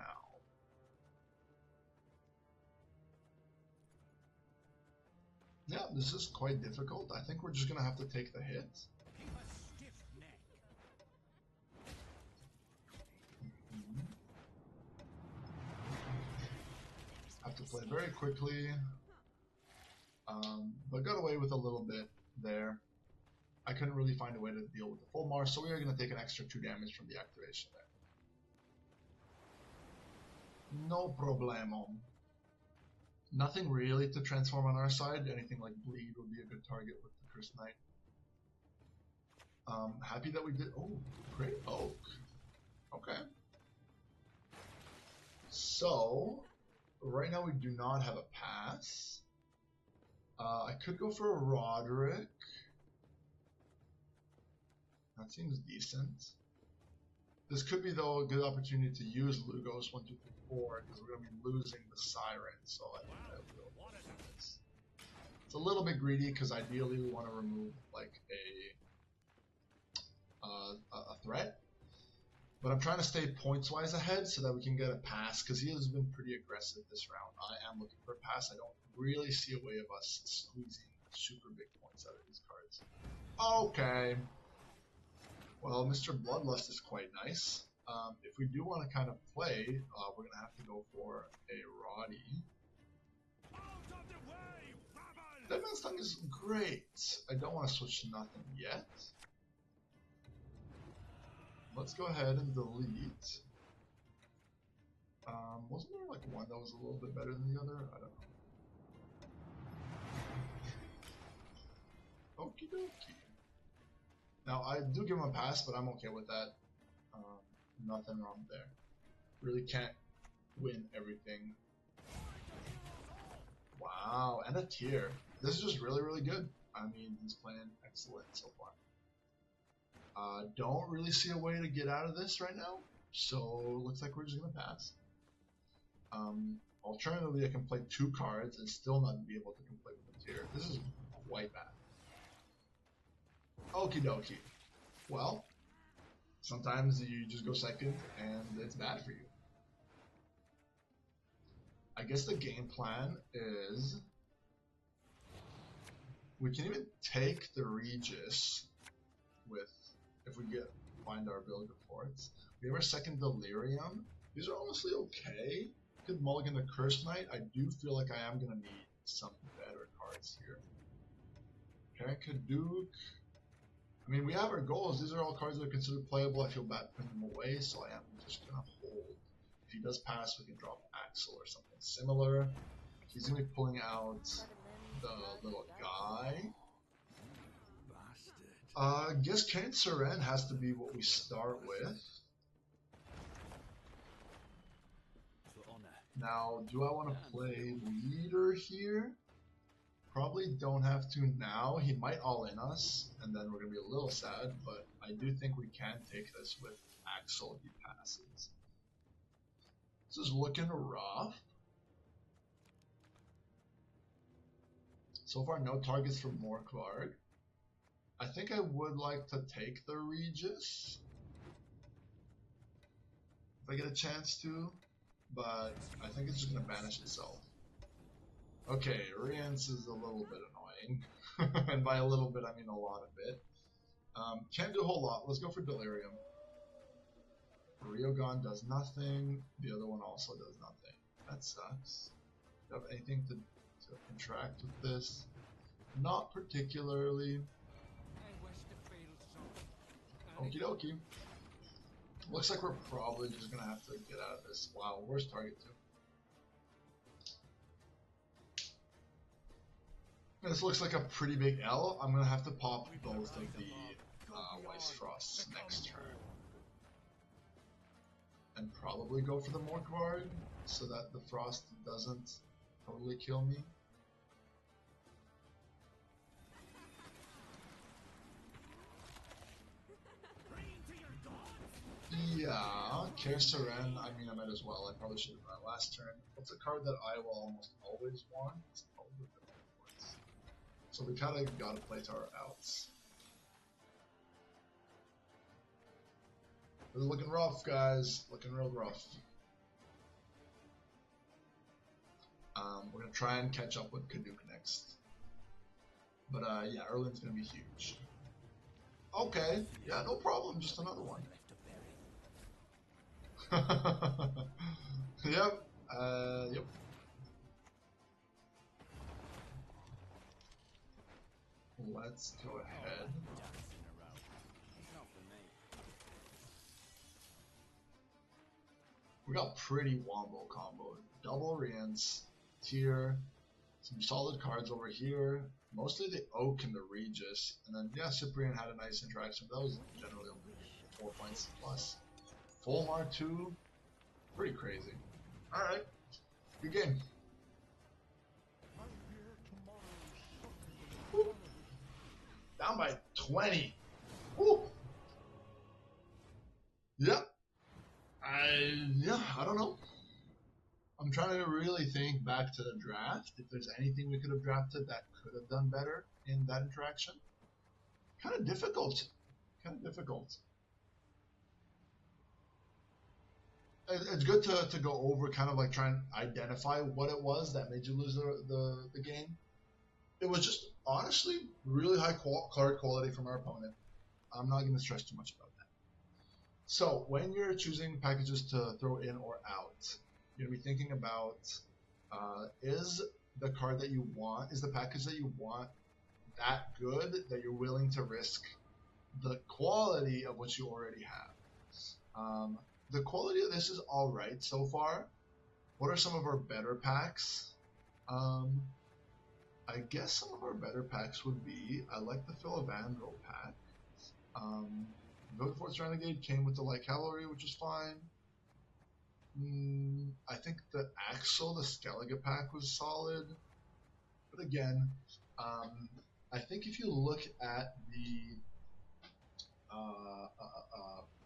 Yeah, this is quite difficult. I think we're just going to have to take the hit. Have to play very quickly. But got away with a little bit there. I couldn't really find a way to deal with the Fulmar, so we are going to take an extra 2 damage from the activation there. No problemo. Nothing really to transform on our side. Anything like Bleed would be a good target with the Cursed Knight. Happy that we did. Oh, great Oak. Okay. So, right now we do not have a pass. I could go for a Roderick. That seems decent. This could be, though, a good opportunity to use Lugos 1, 2, 3, 4 because we're going to be losing the Siren, so I think I will do this. It's a little bit greedy because ideally we want to remove like a threat, but I'm trying to stay points-wise ahead so that we can get a pass because he has been pretty aggressive this round. I am looking for a pass. I don't really see a way of us squeezing super big points out of these cards. Okay. Well, Mr. Bloodlust is quite nice. If we do want to kind of play, we're going to have to go for a Roddy. Dead Man's Tongue is great. I don't want to switch to nothing yet. Let's go ahead and delete. Wasn't there like one that was a little bit better than the other? I don't know. Okie dokie. Now, I do give him a pass, but I'm okay with that. Nothing wrong there. Really can't win everything. Wow, and a tier. This is just really, really good. I mean, he's playing excellent so far. Don't really see a way to get out of this right now, so looks like we're just going to pass. Alternatively, I can play 2 cards and still not be able to complete with the tier. This is quite bad. Okie dokie. Well, sometimes you just go second and it's bad for you. I guess the game plan is we can even take the Regis with, if we find our Bilger Forts. We have our second Delirium. These are honestly okay. Could mulligan the Cursed Knight. I do feel like I am going to need some better cards here. Duke. I mean, we have our goals. These are all cards that are considered playable. I feel bad putting them away, so I am just going to hold. If he does pass, we can drop Axel or something similar. He's going to be pulling out the little guy. I guess Kane Seren has to be what we start with. Now, do I want to play leader here? Probably don't have to now. He might all in us, and then we're going to be a little sad, but I do think we can take this with Axel if he passes. This is looking rough. So far, no targets for Morkvarg. I think I would like to take the Regis if I get a chance to, but I think it's just going to banish itself. Okay, Rience is a little bit annoying, and by a little bit I mean a lot of it. Can't do a whole lot. Let's go for Delirium. Ryogon does nothing. The other one also does nothing. That sucks. Do you have anything to interact with this? Not particularly. Okie dokie. Looks like we're probably just gonna have to get out of this. Wow, worst target too. This looks like a pretty big L. I'm gonna have to pop both of the Weiss Frosts next turn. And probably go for the Morkvarg so that the Frost doesn't totally kill me. Yeah, Kersaren, I mean I might as well. I probably should have done last turn. What's a card that I will almost always want? It's probably the Morkvarg. So we kinda gotta play to our outs. This is looking rough, guys. Looking real rough. We're gonna try and catch up with Kaduk next. But yeah, Erlin's gonna be huge. Okay, yeah, no problem. Just another one. Yep. Yep. Let's go ahead. We got pretty wombo combo. Double Rience, Tier, some solid cards over here. Mostly the Oak and the Regis. And then, yeah, Cyprian had a nice interaction, but that was generally only 4 points plus. Full R2, pretty crazy. Alright, good game. Woo. Down by 20. Woo. Yep. I don't know. I'm trying to really think back to the draft. If there's anything we could have drafted that could have done better in that interaction. Kind of difficult. It's good to go over, kind of like try and identify what it was that made you lose the game. It was just honestly really high card quality from our opponent. I'm not going to stress too much about that. So when you're choosing packages to throw in or out, you're going to be thinking about is the card that you want, is the package that you want that good that you're willing to risk the quality of what you already have. The quality of this is alright so far. What are some of our better packs? I guess some of our better packs would be, I like the Philavandrel pack. Vote Force Renegade came with the Light Cavalry, which is fine. I think the Axel, the Skellige pack was solid. But again, I think if you look at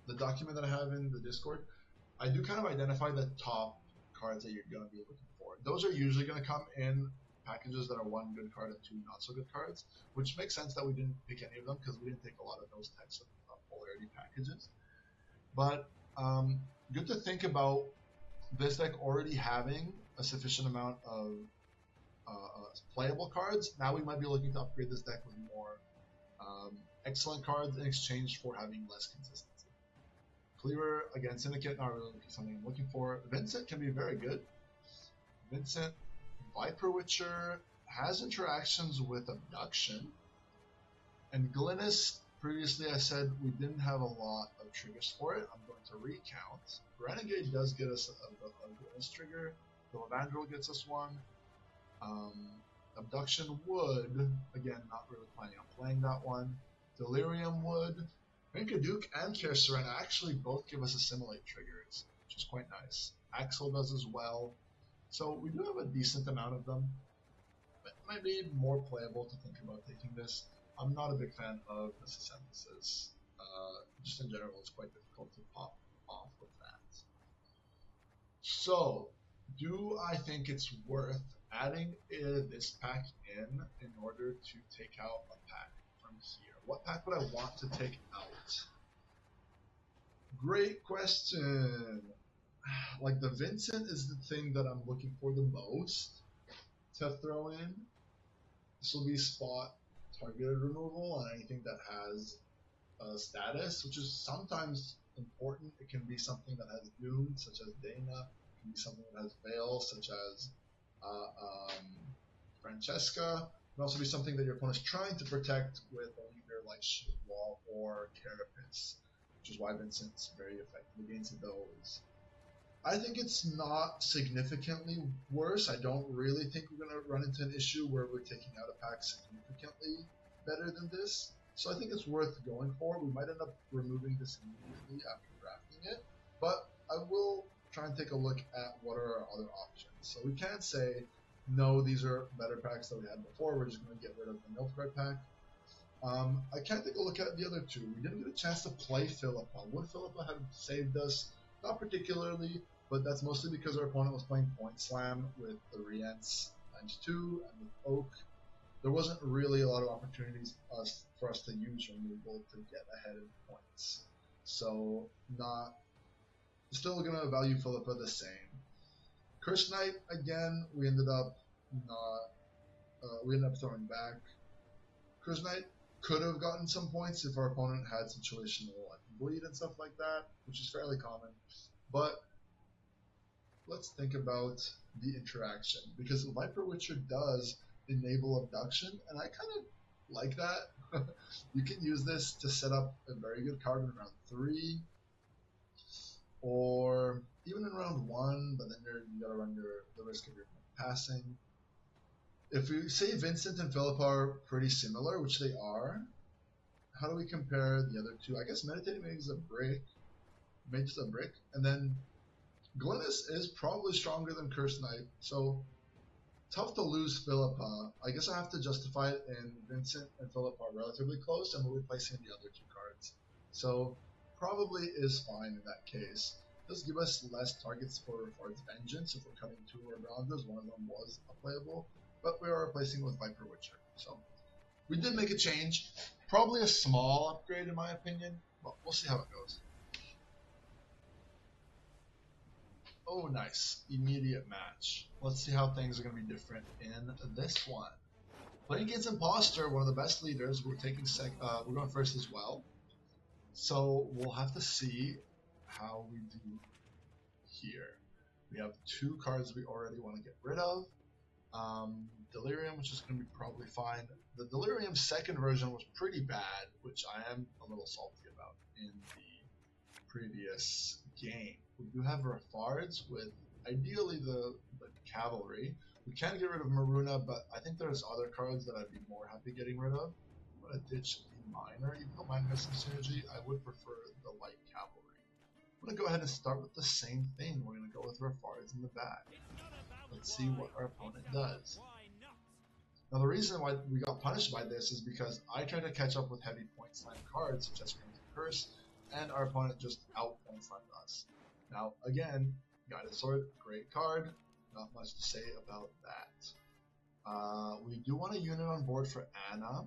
the document that I have in the Discord, I do kind of identify the top cards that you're going to be looking for. Those are usually going to come in packages that are one good card and two not so good cards, which makes sense that we didn't pick any of them because we didn't take a lot of those types of polarity packages. But good to think about this deck already having a sufficient amount of playable cards. Now we might be looking to upgrade this deck with more excellent cards in exchange for having less consistency. Cleaver, again, Syndicate, not really something I'm looking for. Vincent can be very good. Vincent, Viper Witcher, has interactions with Abduction. And Glynis, previously I said we didn't have a lot of triggers for it. I'm going to recount. Renegade does get us a Glynis trigger. Philavandrel gets us one. Abduction would, again, not really planning on playing that one. Delirium would. Kaduk and Kersaren actually both give us assimilate triggers, which is quite nice. Axel does as well. So we do have a decent amount of them. But might be more playable to think about taking this. I'm not a big fan of the synthesis. Just in general, it's quite difficult to pop off with that. So, do I think it's worth adding this pack in order to take out a pack from here? What pack would I want to take out? Great question. Like the Vincent is the thing that I'm looking for the most to throw in. This will be spot targeted removal on anything that has a status, which is sometimes important. It can be something that has Doom, such as Dana. It can be something that has Veil, such as Francesca. It can also be something that your opponent is trying to protect with a leader like Shield Wall or Carapace, which is why Vincent's very effective against those. I think it's not significantly worse. I don't really think we're going to run into an issue where we're taking out a pack significantly better than this. So I think it's worth going for. We might end up removing this immediately after drafting it, but I will try and take a look at what are our other options. So we can't say, no, these are better packs that we had before. We're just going to get rid of the Nilfgaard pack. I can take a look at the other two. We didn't get a chance to play Philippa. Would Philippa have saved us? Not particularly, but that's mostly because our opponent was playing Point Slam with the Rience ×2 and with Oak. There wasn't really a lot of opportunities for us to use removal to get ahead in points. So still going to value Philippa the same. Curse Knight, again, we ended up throwing back. Curse Knight could have gotten some points if our opponent had situational like bleed and stuff like that, which is fairly common. But let's think about the interaction, because Viper Witcher does enable abduction, and I kind of like that. You can use this to set up a very good card in round 3, or even in round 1, but then you gotta run the risk of your passing. If we say Vincent and Philippa are pretty similar, which they are, how do we compare the other two? I guess Meditating Mage is a brick, and then Glynis is probably stronger than Curse Knight, so tough to lose Philippa. I guess I have to justify it in Vincent and Philippa are relatively close, and we're replacing the other 2 cards. So probably is fine in that case. It does give us less targets for its Vengeance if we're cutting 2 or Bronzes. One of them was a playable, but we are replacing with Viper Witcher. So we did make a change. Probably a small upgrade in my opinion, but we'll see how it goes. Oh, nice. Immediate match. Let's see how things are going to be different in this one. Playing against Imposter, one of the best leaders. We're taking we're going first as well. So we'll have to see how we do here. We have 2 cards we already want to get rid of. Delirium, which is going to be probably fine. The Delirium second version was pretty bad, which I am a little salty about in the previous game. We do have Rafards with ideally the Cavalry. We can get rid of Maruna, but I think there's other cards that I'd be more happy getting rid of. I'm going to ditch the Miner. Even though Miner has some synergy, I would prefer the Light Cavalry. I'm going to go ahead and start with the same thing. We're going to go with Rafards in the back. Let's see what our opponent does. Now the reason why we got punished by this is because I tried to catch up with heavy point slam cards such as Crimson Curse, and our opponent just out point slammed us. Now again, Guided Sword, great card, not much to say about that. We do want a unit on board for Anna.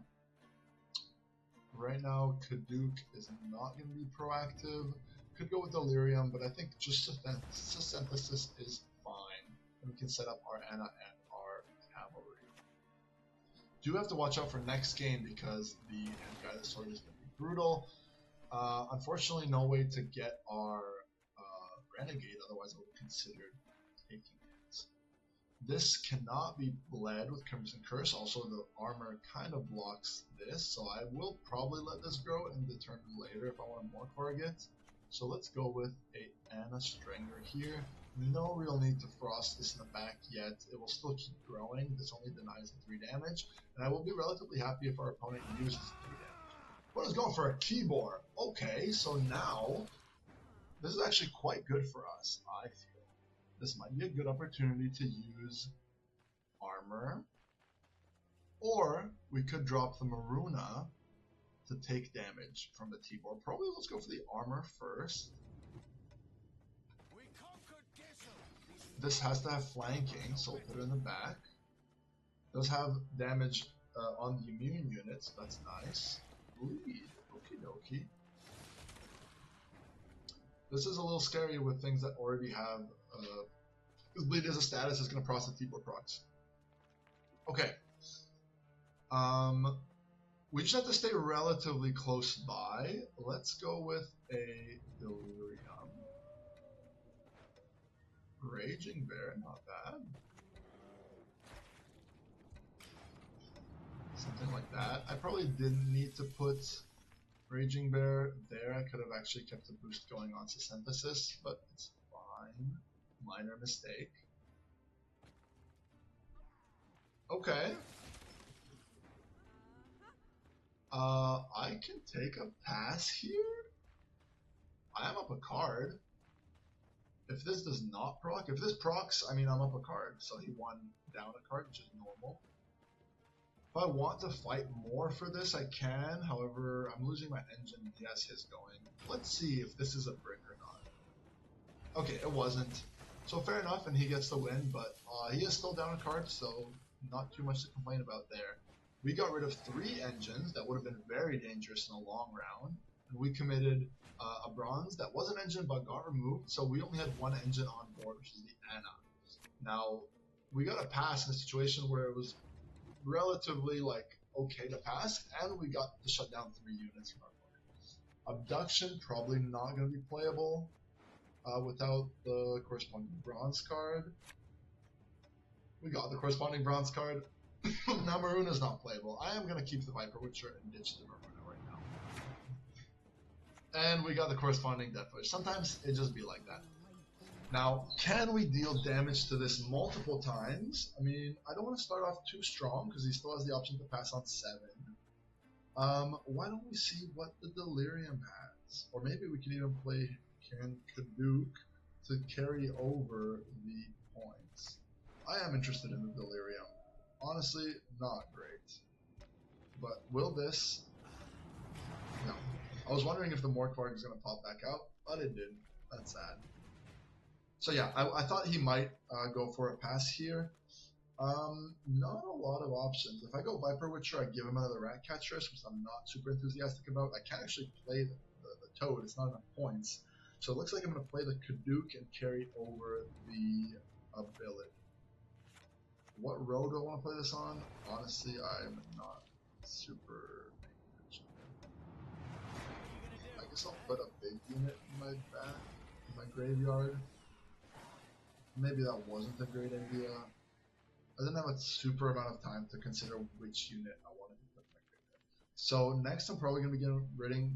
Right now Kaduk is not going to be proactive. Could go with Delirium, but I think just Synthesis is fine, and we can set up our Anna and our Cavalry. Do have to watch out for next game because the Guided Sword is going to be brutal. Unfortunately, no way to get our Renegade, otherwise I would have considered taking it. This cannot be bled with Crimson Curse, also the armor kind of blocks this, so I will probably let this grow and determine later if I want more targets. So let's go with a Anna Strangler here. No real need to frost this in the back yet. It will still keep growing. This only denies the 3 damage, and I will be relatively happy if our opponent uses 3 damage. But it's going for a Keyboard. Okay, so now this is actually quite good for us, I feel. This might be a good opportunity to use armor Or we could drop the Maruna to take damage from the T-Bor. Probably let's go for the armor first. This has to have flanking, so we'll put it in the back. Does have damage on the immune units, that's nice. Bleed, okie dokie. This is a little scary with things that already have, because bleed as a status is going to process the T-Bor procs. Okay. We just have to stay relatively close by. Let's go with a Delirium. Raging Bear, not bad. Something like that. I probably didn't need to put Raging Bear there. I could have actually kept the boost going on to Synthesis, but it's fine. Minor mistake. Okay. I can take a pass here. I am up a card. If this does not proc, if this procs, I mean I'm up a card, so he won down a card, which is normal. If I want to fight more for this, I can. However, I'm losing my engine. He has his going. Let's see if this is a brick or not. Okay, it wasn't. So fair enough, and he gets the win, but he is still down a card, so not too much to complain about there. We got rid of 3 engines that would have been very dangerous in a long round, and we committed a bronze that was an engine but got removed, so we only had 1 engine on board, which is the Anna. Now, we got a pass in a situation where it was relatively okay to pass, and we got to shut down 3 units from our board. Abduction, probably not going to be playable without the corresponding bronze card. We got the corresponding bronze card. Now Maruna is not playable. I am going to keep the Viper Witcher and ditch the Maruna right now. And we got the corresponding Death Wish. Sometimes it just be like that. Now, can we deal damage to this multiple times? I mean, I don't want to start off too strong because he still has the option to pass on 7. Why don't we see what the Delirium has? Or maybe we can even play Kaduk to carry over the points. I am interested in the Delirium. Honestly, not great. But will this? No. I was wondering if the Morkvarg is going to pop back out, but it didn't. That's sad. So yeah, I thought he might go for a pass here. Not a lot of options. If I go Viper Witcher, I give him another Ratcatcheress, which I'm not super enthusiastic about. I can't actually play the Toad. It's not enough points. So it looks like I'm going to play the Kaduk and carry over the ability. What row do I want to play this on? Honestly, I'm not super paying attention. I guess I'll put a big unit in my back, in my graveyard. Maybe that wasn't a great idea. I didn't have a super amount of time to consider which unit I wanted to put in my graveyard. So next I'm probably going to be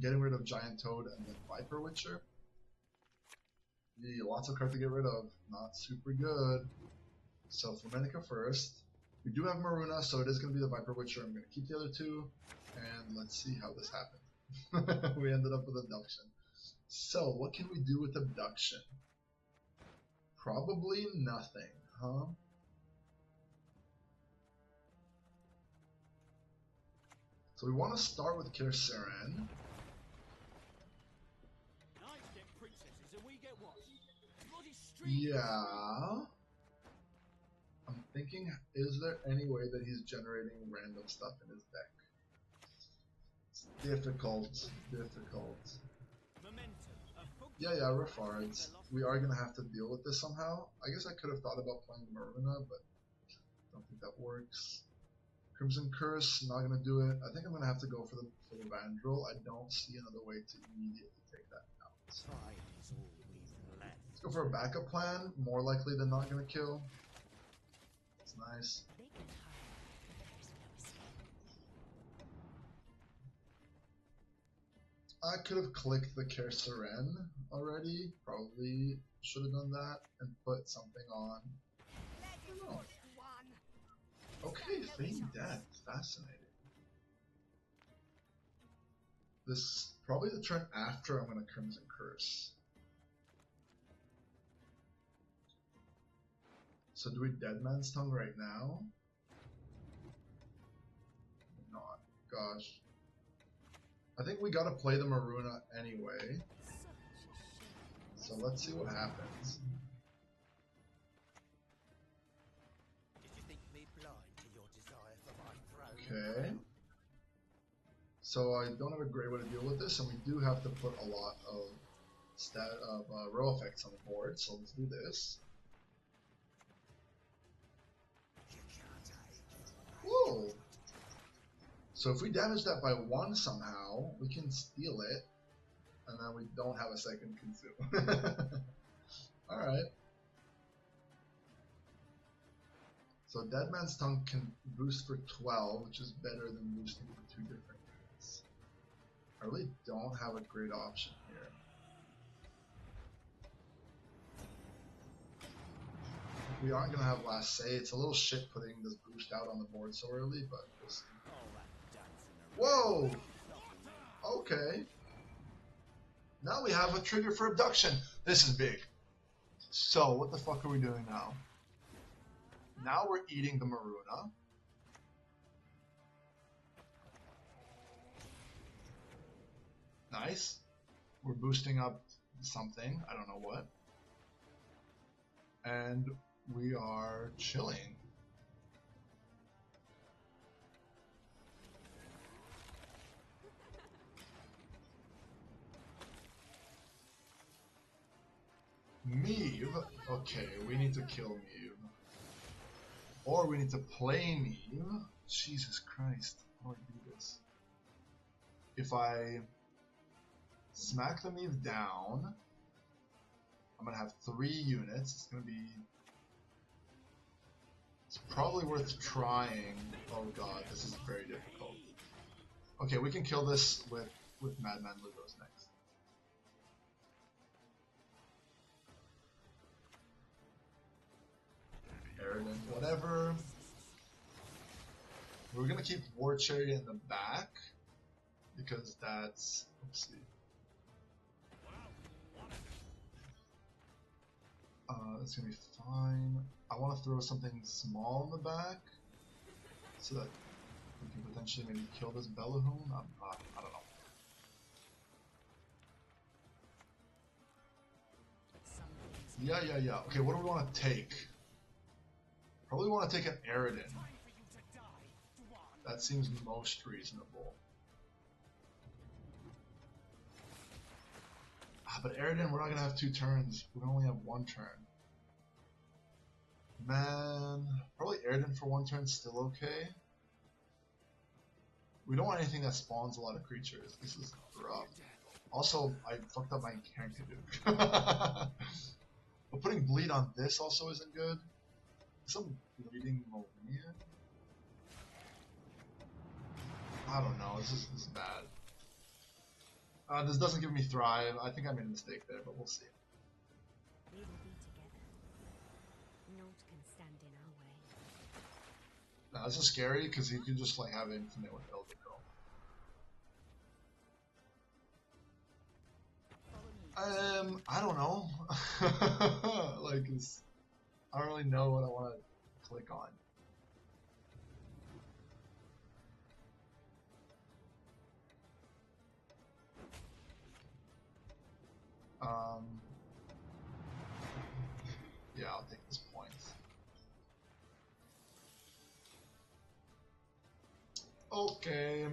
getting rid of Giant Toad and then Viper Witcher. Lots of cards to get rid of. Not super good. So Flamenca first. We do have Maruna, so it is going to be the Viper Witcher. I'm going to keep the other 2, and let's see how this happened. We ended up with Abduction. So what can we do with Abduction? Probably nothing, huh? So we want to start with Kersaran. Knights get princesses and we get what? Bloody street. Yeah. I'm thinking, is there any way that he's generating random stuff in his deck? It's difficult. Momentum. Yeah, Refards. We are going to have to deal with this somehow. I guess I could have thought about playing Maruna, but I don't think that works. Crimson Curse, not going to do it. I think I'm going to have to go for the Vandrel. I don't see another way to immediately take that out. Let's go for a backup plan. More likely than not going to kill. That's nice. I could have clicked the Kersaran already. Probably should have done that and put something on. I don't know. Okay, Feign Death. Fascinating. This probably the turn after I'm going to Crimson Curse. So do we Dead Man's Tongue right now? gosh. I think we gotta play the Maruna anyway. So let's see what happens. Did you think me blind to your desire for my throne? Okay. So I don't have a great way to deal with this, and we do have to put a lot of row effects on the board. So let's do this. Whoa! So if we damage that by 1 somehow, we can steal it, and then we don't have a second consume. Alright. So Dead Man's Tongue can boost for 12, which is better than boosting for 2 different units. I really don't have a great option here. We aren't going to have Last Say. It's a little shit putting this boost out on the board so early, but we'll see. Whoa! Okay. Now we have a trigger for abduction. This is big. So, what the fuck are we doing now? Now we're eating the Maruna. Nice. We're boosting up something. I don't know what. And we are chilling. Meave? Okay, we need to kill Meave. Or we need to play Meave. Jesus Christ, how do I do this? If I smack the Meave down, I'm gonna have 3 units. It's gonna be... It's probably worth trying. Oh god, this is very difficult. Okay, we can kill this with Madman Lugos next. Eridan, whatever. We're gonna keep War Chariot in the back because that's... Let's see. That's gonna be fine. I want to throw something small in the back so that we can potentially maybe kill this Bellahoon. I don't know. Yeah. Okay, what do we want to take? Probably want to take an Eridan. That seems most reasonable. But Eridan, we're not going to have 2 turns. We're going to only have 1 turn. Man, probably Eridan for 1 turn is still okay. We don't want anything that spawns a lot of creatures. This is rough. Also, I fucked up my Caduc. But putting bleed on this also isn't good. Some bleeding Molina? I don't know, this is bad. This doesn't give me Thrive. I think I made a mistake there, but we'll see. We will be together. Naught can stand in our way. Now, this is scary because you can just like have infinite with Eldergirl. I don't know. Like, I don't really know what I want to click on. Yeah, I'll take this point. Okay.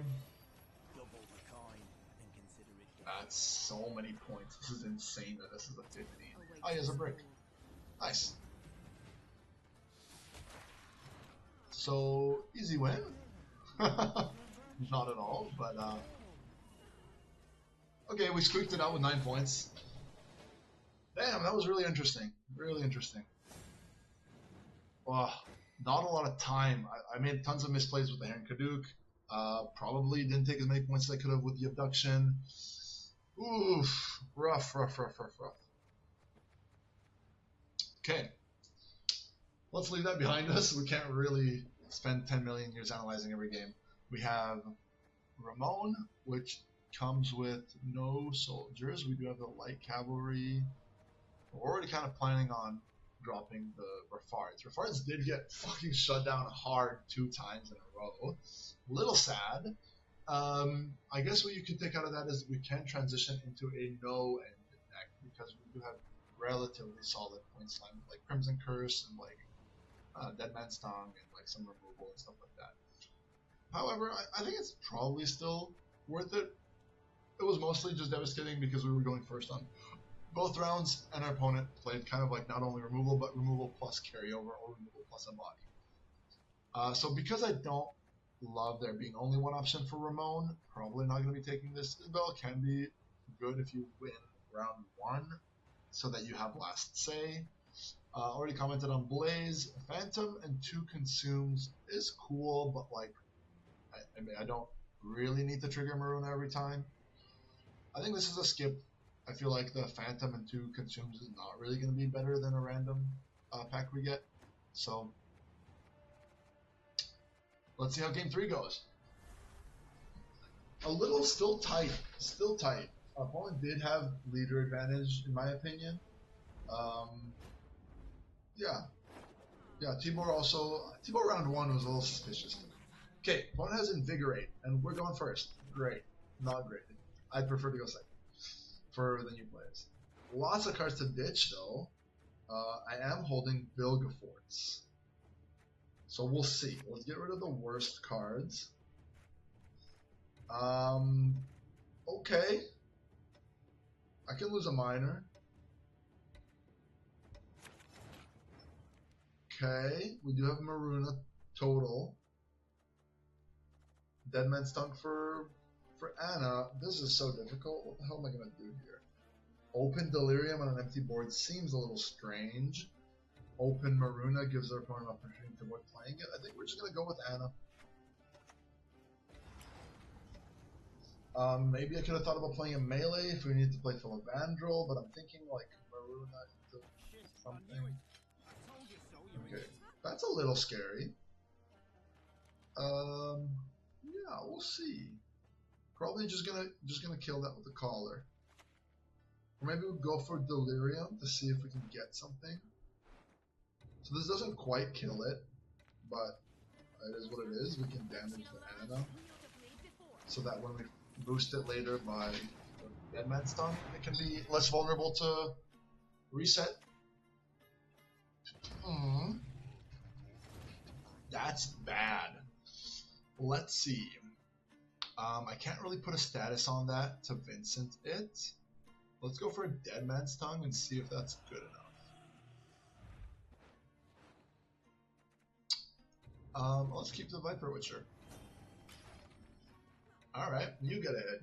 That's so many points. This is insane that this is a 15. Oh, he has a brick. Nice. So, easy win. Not at all, but okay, we squeaked it out with 9 points. Damn, that was really interesting. Really interesting. Wow, not a lot of time. I made tons of misplays with the Heron Caduc. Probably didn't take as many points as I could have with the abduction. Oof, rough. Okay, let's leave that behind us. We can't really spend 10 million years analyzing every game. We have Ramon, which comes with no soldiers. We do have the light cavalry. We're already kind of planning on dropping the Rafards. Rafards did get fucking shut down hard 2 times in a row. A little sad. I guess what you can take out of that is we can transition into a no-end deck because we do have relatively solid point slime like Crimson Curse and like Dead Man's Tongue and like some removal and stuff like that. However, I think it's probably still worth it. It was mostly just devastating because we were going first on both rounds, and our opponent played kind of like not only removal, but removal plus carryover or removal plus a body. So because I don't love there being only one option for Ramon, probably not going to be taking this. Isabel can be good if you win round 1, so that you have last say. Already commented on Blaze. Phantom and 2 Consumes is cool, but like, I mean, I don't really need to trigger Maruna every time. I think this is a skip. I feel like the Phantom and 2 Consumes is not really going to be better than a random pack we get. So, let's see how game 3 goes. A little still tight. Still tight. Our opponent did have leader advantage, in my opinion. Yeah, Tibor round 1 was a little suspicious. Okay, opponent has Invigorate, and we're going first. Great. Not great. I'd prefer to go second for the new players. Lots of cards to ditch, though. I am holding Vilgefortz. So we'll see. Let's get rid of the worst cards. Okay. I can lose a minor. Okay, we do have Maruna total. Dead Man's Tongue for Anna. This is so difficult. What the hell am I gonna do here? Open Delirium on an empty board seems a little strange. Open Maruna gives our opponent an opportunity to avoid playing it. I think we're just gonna go with Anna. Maybe I could have thought about playing a melee if we needed to play Philobandrel, but I'm thinking like Maruna into something. Okay, that's a little scary. Yeah, we'll see. Probably just gonna kill that with the collar. Or maybe we'll go for Delirium to see if we can get something. So this doesn't quite kill it, but it is what it is. We can damage the Anna, so that when we boost it later by Dead Man's Tongue, it can be less vulnerable to reset. That's bad. Let's see. I can't really put a status on that to Vincent it. Let's go for a Dead Man's Tongue and see if that's good enough. Let's keep the Viper Witcher. Alright, you get ahead.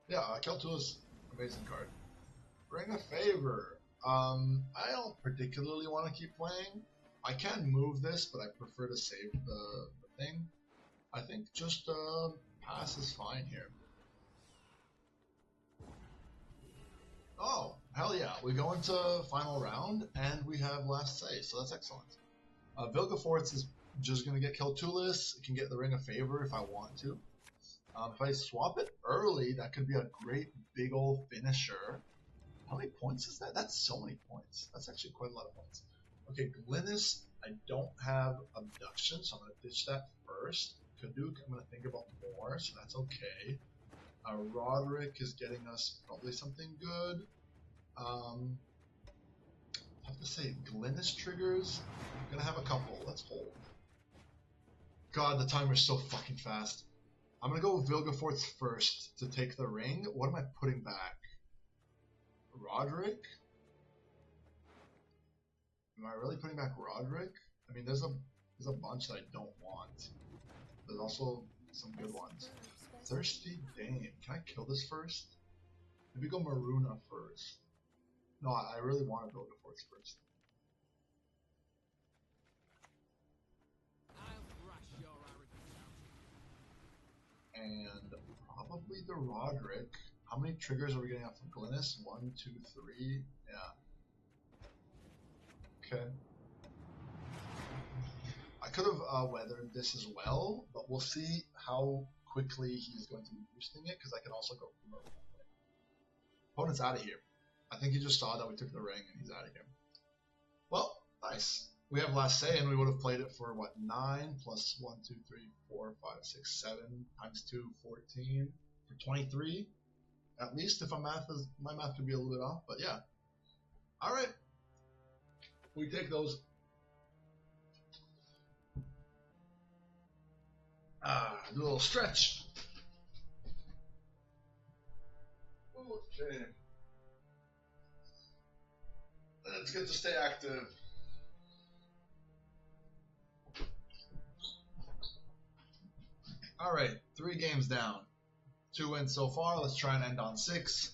Yeah, Kel'Thuz's amazing card. Ring of Favor. I don't particularly want to keep playing. I can move this, but I prefer to save the thing. I think just pass is fine here. Oh, hell yeah. We go into final round, and we have last say, so that's excellent. Vilgefortz is just going to get Kel'Thuz. It can get the Ring of Favor if I want to. If I swap it early, that could be a great big old finisher. How many points is that? That's so many points. That's actually quite a lot of points. Okay, Glynis, I don't have Abduction, so I'm going to ditch that first. Kaduk, I'm going to think about more, so that's okay. Roderick is getting us probably something good. I have to say, Glynis triggers, I'm going to have a couple. Let's hold. God, the timer's so fucking fast. I'm going to go with Vilgefortz first to take the ring. What am I putting back? Roderick? Am I really putting back Roderick? I mean, there's a bunch that I don't want. There's also some good ones. Thirsty Dame. Can I kill this first? Maybe go Maruna first. No, I really want to Vilgefortz first. And probably the Roderick. How many triggers are we getting out from Glynis? 1, 2, 3. Yeah. Okay. I could have weathered this as well, but we'll see how quickly he's going to be boosting it, because I can also go from that way. Opponent's out of here. I think he just saw that we took the ring and he's out of here. Well, nice. we have last say, and we would have played it for what, 9 plus 1, 2, 3, 4, 5, 6, 7 times 2, 14 for 23. At least if my math could be a little bit off, but yeah. All right, we take those. Do a little stretch. Okay. It's good to stay active. All right, 3 games down. 2 wins so far. Let's try and end on 6.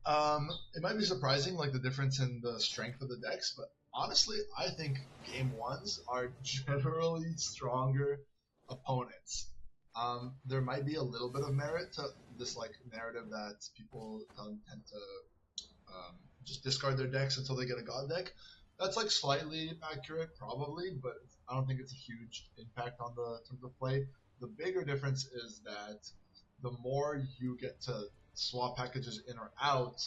It might be surprising, like the difference in the strength of the decks, but honestly, I think game 1s are generally stronger opponents. There might be a little bit of merit to this like narrative that people tend to just discard their decks until they get a god deck. That's like slightly accurate, probably, but I don't think it's a huge impact on the terms of play. The bigger difference is that the more you get to swap packages in or out,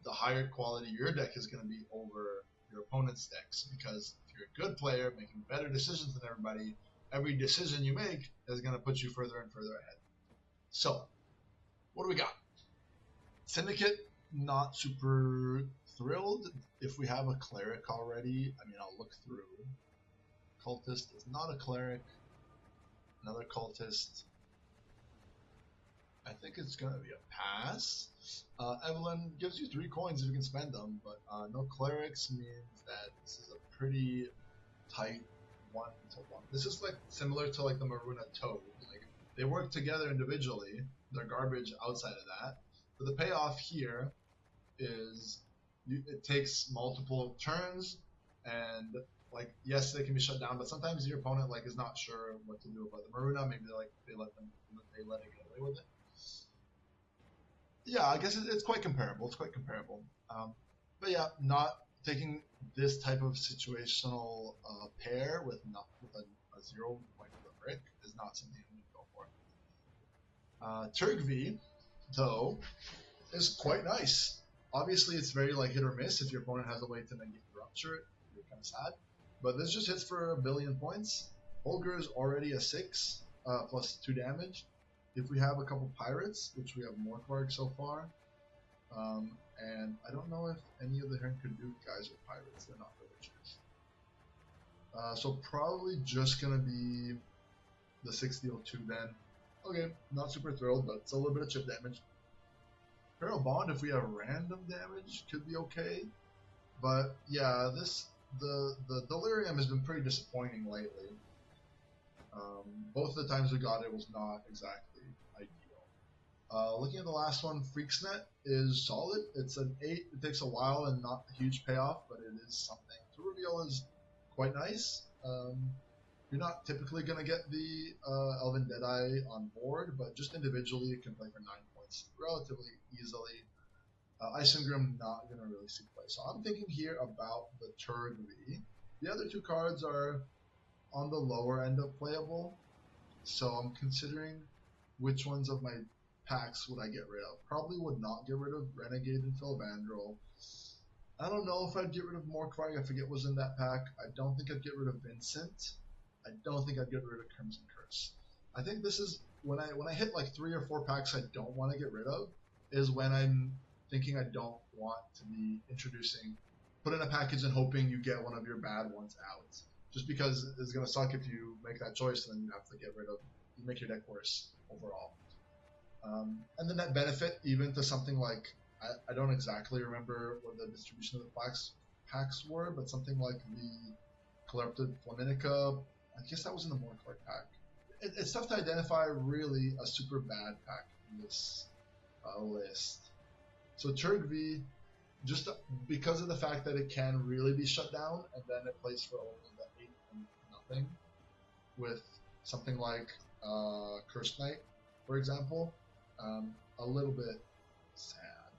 the higher quality your deck is going to be over your opponent's decks. Because if you're a good player making better decisions than everybody, every decision you make is going to put you further and further ahead. So, what do we got? Syndicate, not super thrilled. If we have a cleric already, I mean, I'll look through. Cultist is not a cleric. Another cultist. I think it's going to be a pass. Evelyn gives you 3 coins if you can spend them, but no clerics means that this is a pretty tight 1-1. This is like similar to like the Maruna Toad. Like they work together individually. They're garbage outside of that. But the payoff here is it takes multiple turns, and like yes, they can be shut down, but sometimes your opponent like is not sure what to do about the Maruna. Maybe they let it get away with it. Yeah, I guess it's quite comparable. But yeah, not taking this type of situational pair with a 0 point for the brick is not something I'm going to go for. Turgvi, though, is quite nice. Obviously, it's very like hit or miss. If your opponent has a way to negate rupture it, you're kind of sad. But this just hits for 1 billion points. Holger is already a 6 plus 2 damage. If we have a couple pirates, which we have more Quark so far, and I don't know if any of the Hernkaduk guys are pirates. They're not the Witchers. So probably just gonna be the 6 deal 2 then. Okay, not super thrilled, but it's a little bit of chip damage. Feral Bond, if we have random damage, could be okay. But yeah, the Delirium has been pretty disappointing lately. Both of the times we got it was not exactly ideal. Looking at the last one, Freaksnet is solid. It's an 8. It takes a while and not a huge payoff, but it is something. To reveal is quite nice. You're not typically going to get the Elven Deadeye on board, but just individually it can play for 9 points relatively easily. Isengrim not going to really see play. So I'm thinking here about the Turgvi. The other 2 cards are on the lower end of playable, so I'm considering which ones of my packs would I get rid of. Probably would not get rid of Renegade and Philibandrel. I don't know if I'd get rid of Morkvarg. I forget what was in that pack. I don't think I'd get rid of Vincent. I don't think I'd get rid of Crimson Curse. I think this is when I hit like 3 or 4 packs I don't want to get rid of, is when I'm thinking I don't want to be put in a package and hoping you get one of your bad ones out. Just because it's going to suck if you make that choice and then you have to you make your deck worse overall. And the net benefit, even to something like, I don't exactly remember what the distribution of the packs were, but something like the Corrupted Flaminica, I guess that was in the Morkvarg pack. It's tough to identify really a super bad pack in this list. So Turgvi, just because of the fact that it can really be shut down, and then it plays for only the 8 and nothing, with something like Cursed Knight, for example, a little bit sad.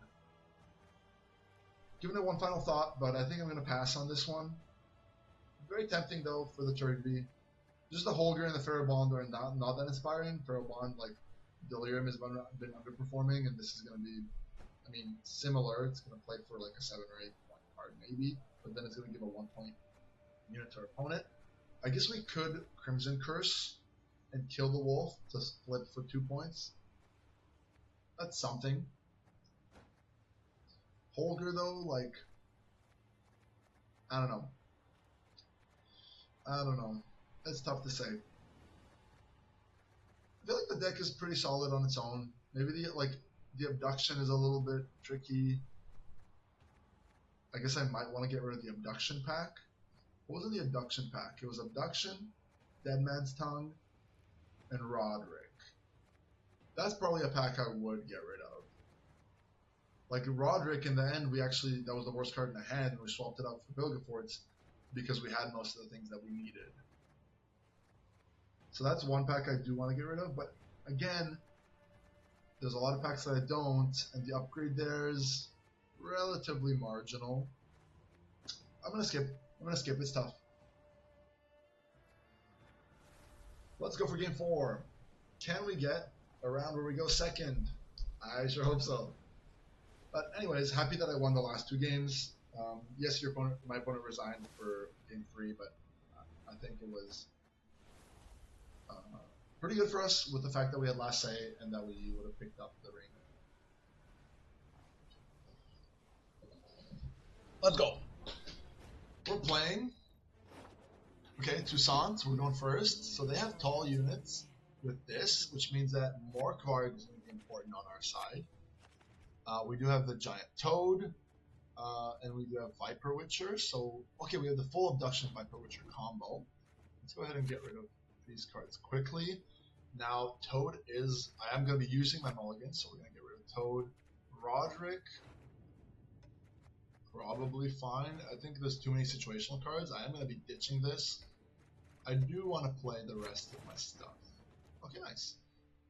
Giving it one final thought, but I think I'm going to pass on this one. Very tempting though for the Turgvi. Just the Holger and the Ferrobond are not that inspiring. Ferrobond, like Delirium, has been underperforming, and this is going to be, I mean, similar. It's going to play for like a 7 or 8 point card maybe, but then it's going to give a 1 point unit to our opponent. I guess we could Crimson Curse and kill the wolf to flip for 2 points. That's something. Holger though, like, I don't know. It's tough to say. I feel like the deck is pretty solid on its own. Maybe the abduction is a little bit tricky. I guess I might want to get rid of the abduction pack. What was in the abduction pack? It was abduction, Dead Man's Tongue, and Roderick. That's probably a pack I would get rid of. Like Roderick, in the end, that was the worst card in the hand, and we swapped it out for Bilgefortz because we had most of the things that we needed. So that's one pack I do want to get rid of, but again, there's a lot of packs that I don't, and the upgrade there is relatively marginal. I'm gonna skip. It's tough. Let's go for game 4. Can we get a round where we go second? I sure hope so. But anyways, happy that I won the last 2 games. Yes, my opponent resigned for game 3, but I think it was pretty good for us with the fact that we had last say and that we would have picked up the ring. Let's go. We're playing. Okay, Toussaint, we're going first. So they have tall units with this, which means that more cards is going to be important on our side. We do have the Giant Toad, and we do have Viper Witcher. So, okay, we have the full Abduction Viper Witcher combo. Let's go ahead and get rid of these cards quickly. Now, Toad I am going to be using my mulligan, so we're going to get rid of Toad. Roderick, probably fine. I think there's too many situational cards. I am going to be ditching this. I do want to play the rest of my stuff. Okay, nice.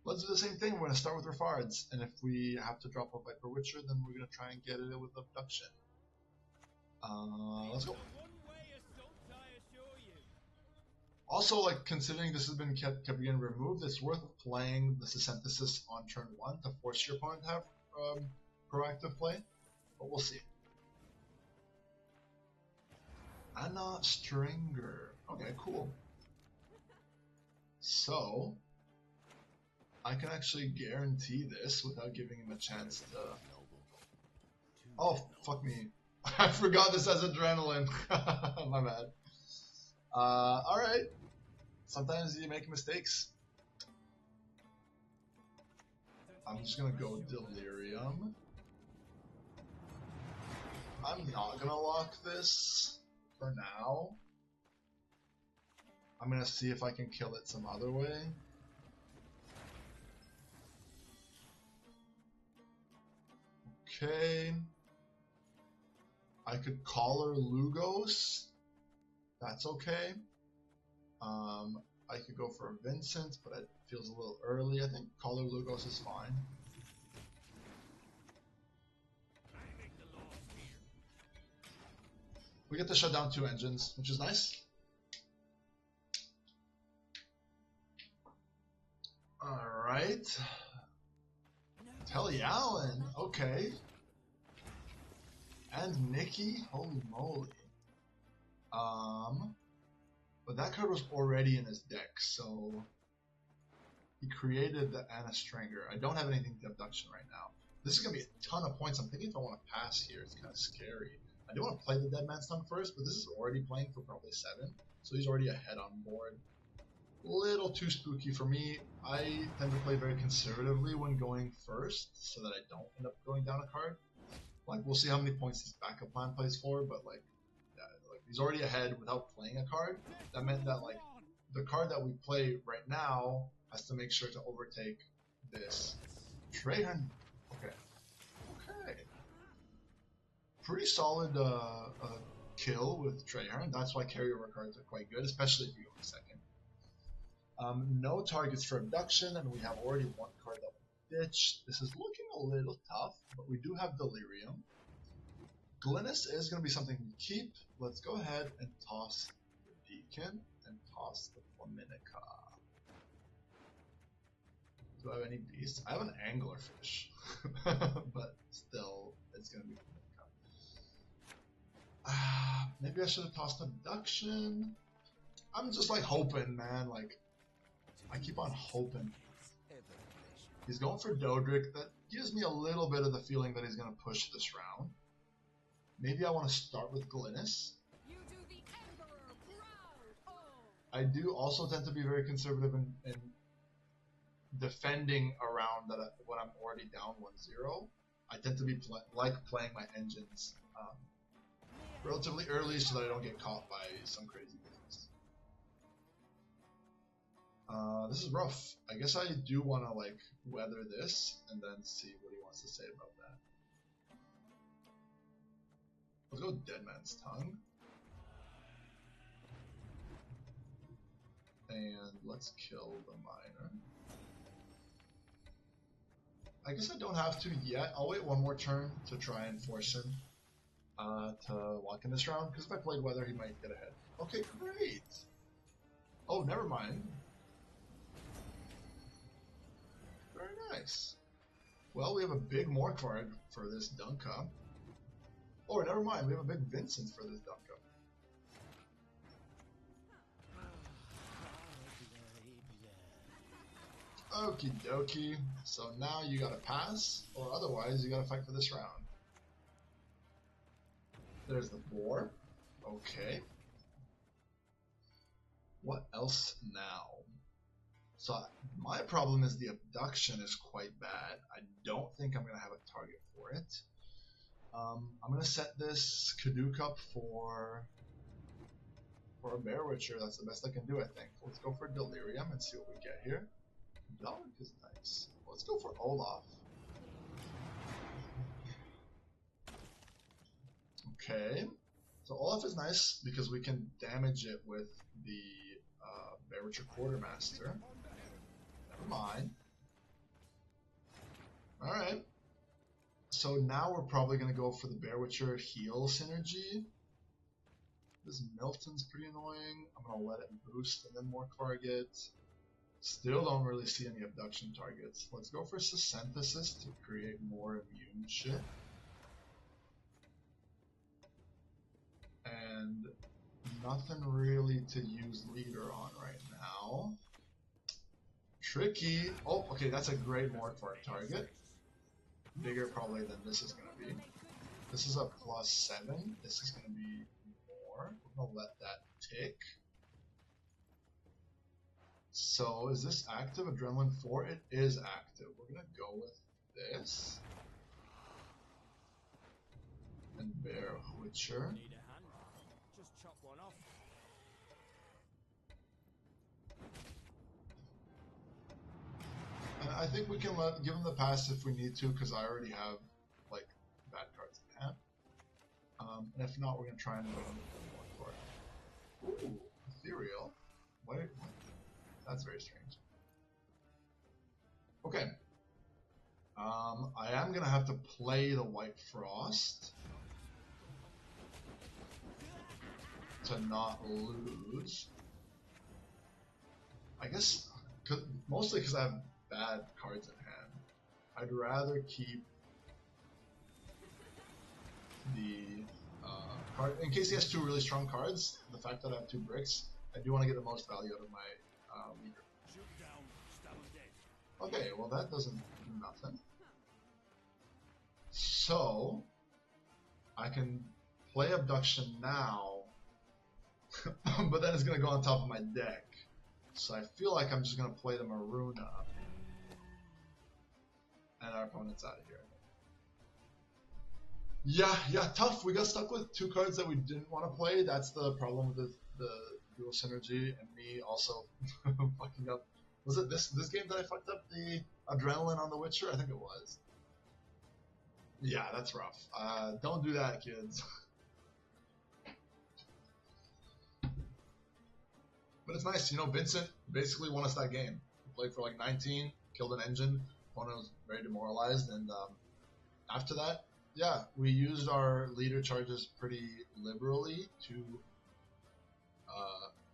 Let's do the same thing. We're going to start with Refards, and if we have to drop a Viper Witcher, then we're going to try and get it with Abduction. Let's go. Also, like, considering this has been kept getting removed, it's worth playing the Synthesis on turn 1 to force your opponent to have proactive play, but we'll see. Anna Stringer. Okay, cool. So, I can actually guarantee this without giving him a chance to... Oh, fuck me. I forgot this has adrenaline. My bad. Alright. Sometimes you make mistakes. I'm just gonna go Delirium. I'm not gonna lock this for now. I'm gonna see if I can kill it some other way. Okay. I could Collar Lugos. That's okay. I could go for a Vincent, but it feels a little early. I think Collar Lugos is fine. We get to shut down 2 engines, which is nice. Alright. Telly Allen, okay. And Nikki, holy moly. But that card was already in his deck, so he created the Anna Stringer. I don't have anything to Abduction right now. This is gonna be a ton of points. I'm thinking if I want to pass here, it's kind of scary. I do want to play the Dead Man's Tongue first, but this is already playing for probably 7, so he's already ahead on board. Little too spooky for me. I tend to play very conservatively when going first, so that I don't end up going down a card. Like, we'll see how many points this backup plan plays for, but like, yeah, like he's already ahead without playing a card. That meant that like the card that we play right now has to make sure to overtake this Trahan. Okay. Okay. Pretty solid kill with Trahan. That's why carryover cards are quite good, especially if you go second. No targets for abduction, and we have already 1 card that we ditched. This is looking a little tough, but we do have Delirium. Glynis is going to be something we keep. Let's go ahead and toss the Deacon and toss the Flaminica. Do I have any beasts? I have an anglerfish, but still, it's going to be Flaminica. Maybe I should have tossed abduction. I'm just like hoping, man. Like, I keep on hoping. He's going for Dodric. That gives me a little bit of the feeling that he's going to push this round. Maybe I want to start with Glynis. You do the Emperor proud. Oh. I do also tend to be very conservative in defending around that when I'm already down 1-0. I tend to be playing my engines relatively early so that I don't get caught by some crazy business. This is rough. I guess I do want to like weather this and then see what he wants to say about that. Let's go Dead Man's Tongue. And let's kill the miner. I guess I don't have to yet. I'll wait one more turn to try and force him to walk in this round, because if I played Weather, he might get ahead. Okay, great! Oh, never mind. Very nice. Well, we have a big Morkvard for this Dunka. Oh, never mind, we have a big Vincent for this Dunka. Okie dokie. So now you gotta pass, or otherwise you gotta fight for this round. There's the boar. Okay. What else now? So my problem is the abduction is quite bad. I don't think I'm gonna have a target for it. I'm gonna set this Kaduk up for a Bear Witcher. That's the best I can do, I think. Let's go for Delirium and see what we get here. Dark is nice. Let's go for Olaf. Okay. So Olaf is nice because we can damage it with the Bear Witcher Quartermaster. Never mind. Alright. So now we're probably going to go for the Bear Witcher heal synergy. This Milton's pretty annoying. I'm going to let it boost and then more target. Still don't really see any abduction targets. Let's go for Synthesis to create more immune shit. And nothing really to use leader on right now. Tricky. Oh, okay, that's a great Morkvart target. Bigger probably than this is going to be. This is a +7. This is going to be more. We're going to let that tick. So is this active? Adrenaline 4? It is active. We're going to go with this. And Bear Witcher. Need a hand? Just chop one off. And I think we can give him the pass if we need to, because I already have like bad cards in hand. And if not, we're going to try and win one for it. Ooh, Ethereal. What? That's very strange. Okay. I am going to have to play the White Frost to not lose. I guess, mostly because I have bad cards in hand. I'd rather keep the card, in case he has two really strong cards. The fact that I have 2 bricks, I do want to get the most value out of my leader. Okay, well that doesn't do nothing. So I can play Abduction now, but then it's going to go on top of my deck. So I feel like I'm just going to play the Maruna, and our opponent's out of here. Yeah, tough. We got stuck with 2 cards that we didn't want to play. That's the problem with the dual synergy, and me also fucking up. Was it this game that I fucked up the Adrenaline on the Witcher? I think it was. Yeah, that's rough. Don't do that, kids. But it's nice, you know, Vincent basically won us that game. He played for like 19, killed an engine, opponent was very demoralized, and after that, yeah, we used our leader charges pretty liberally to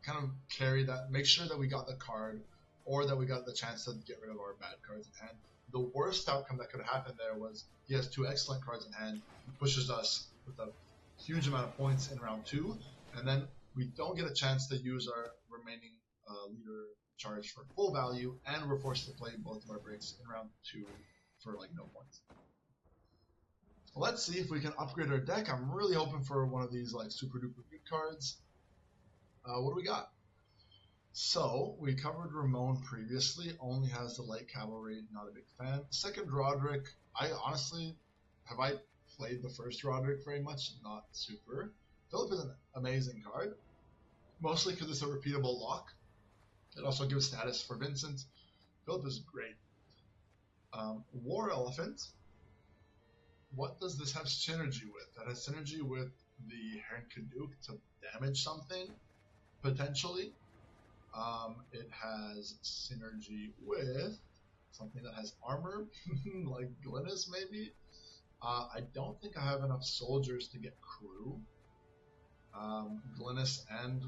kind of carry that, make sure that we got the card, or that we got the chance to get rid of our bad cards in hand. The worst outcome that could have happened there was he has 2 excellent cards in hand, he pushes us with a huge amount of points in round 2, and then we don't get a chance to use our remaining leader charge for full value, and we're forced to play both of our breaks in round 2 for like no points. Let's see if we can upgrade our deck. I'm really hoping for one of these like super duper good cards. What do we got? So we covered Ramon previously, only has the light cavalry, not a big fan. Second Roderick, I honestly, have I played the first Roderick very much? Not super. Philip is an amazing card, mostly because it's a repeatable lock. It also gives status for Vincent. Philip is great. War Elephant, what does this have synergy with? That has synergy with the Heron Caduc to damage something, potentially. It has synergy with something that has armor, like Glynis maybe. I don't think I have enough soldiers to get crew. Glynis and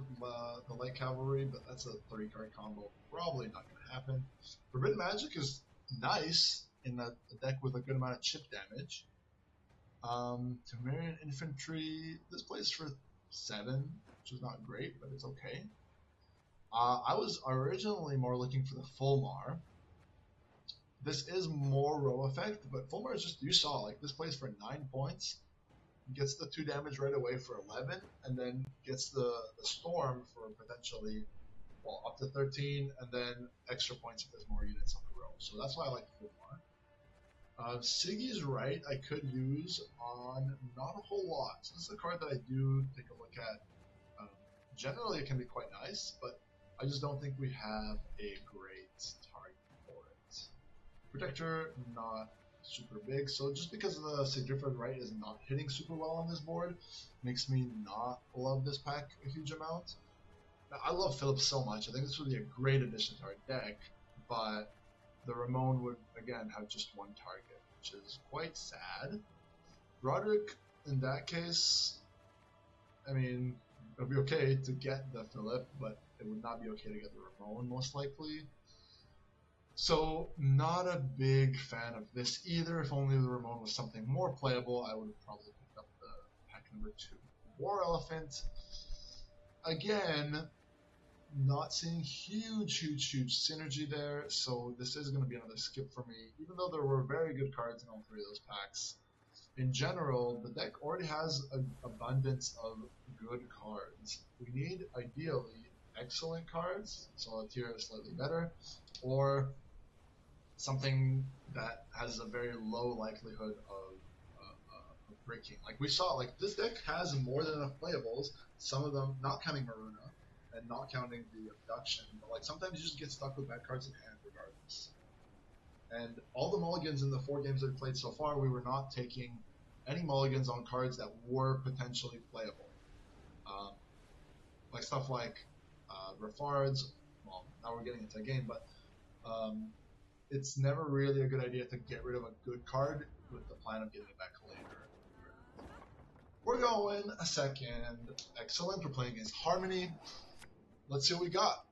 the light cavalry, but that's a 3-card combo. Probably not going to happen. Forbidden Magic is nice in a deck with a good amount of chip damage. Temerian Infantry, this plays for 7, which is not great, but it's okay. I was originally more looking for the Fulmar. This is more row effect, but Fulmar is just, you saw, like, this plays for 9 points, gets the 2 damage right away for 11, and then gets the Storm for potentially, well, up to 13, and then extra points if there's more units on the row. So that's why I like Fulmar. Siggy's right, I could use on not a whole lot. So this is a card that I do take a look at. Generally, it can be quite nice, but I just don't think we have a great target for it. Protector, not super big, so just because the Significant Right is not hitting super well on this board, makes me not love this pack a huge amount. Now, I love Philip so much, I think this would be a great addition to our deck, but the Ramon would, again, have just one target, which is quite sad. Roderick, in that case, I mean, it would be okay to get the Philip, but it would not be okay to get the Ramon, most likely. So, not a big fan of this either. If only the Ramon was something more playable, I would have probably picked up the pack number 2. War Elephant, again, not seeing huge synergy there, so this is going to be another skip for me, even though there were very good cards in all 3 of those packs. In general, the deck already has an abundance of good cards. We need, ideally, excellent cards, so a tier is slightly better, or something that has a very low likelihood of breaking. Like we saw, like this deck has more than enough playables, some of them not counting Maruna, and not counting the abduction, but like sometimes you just get stuck with bad cards in hand regardless. And all the mulligans in the 4 games that we played so far, we were not taking any mulligans on cards that were potentially playable. Like stuff like Refards, well, now we're getting into a game, but it's never really a good idea to get rid of a good card with the plan of getting it back later. We're going a second. Excellent, we're playing against Harmony. Let's see what we got.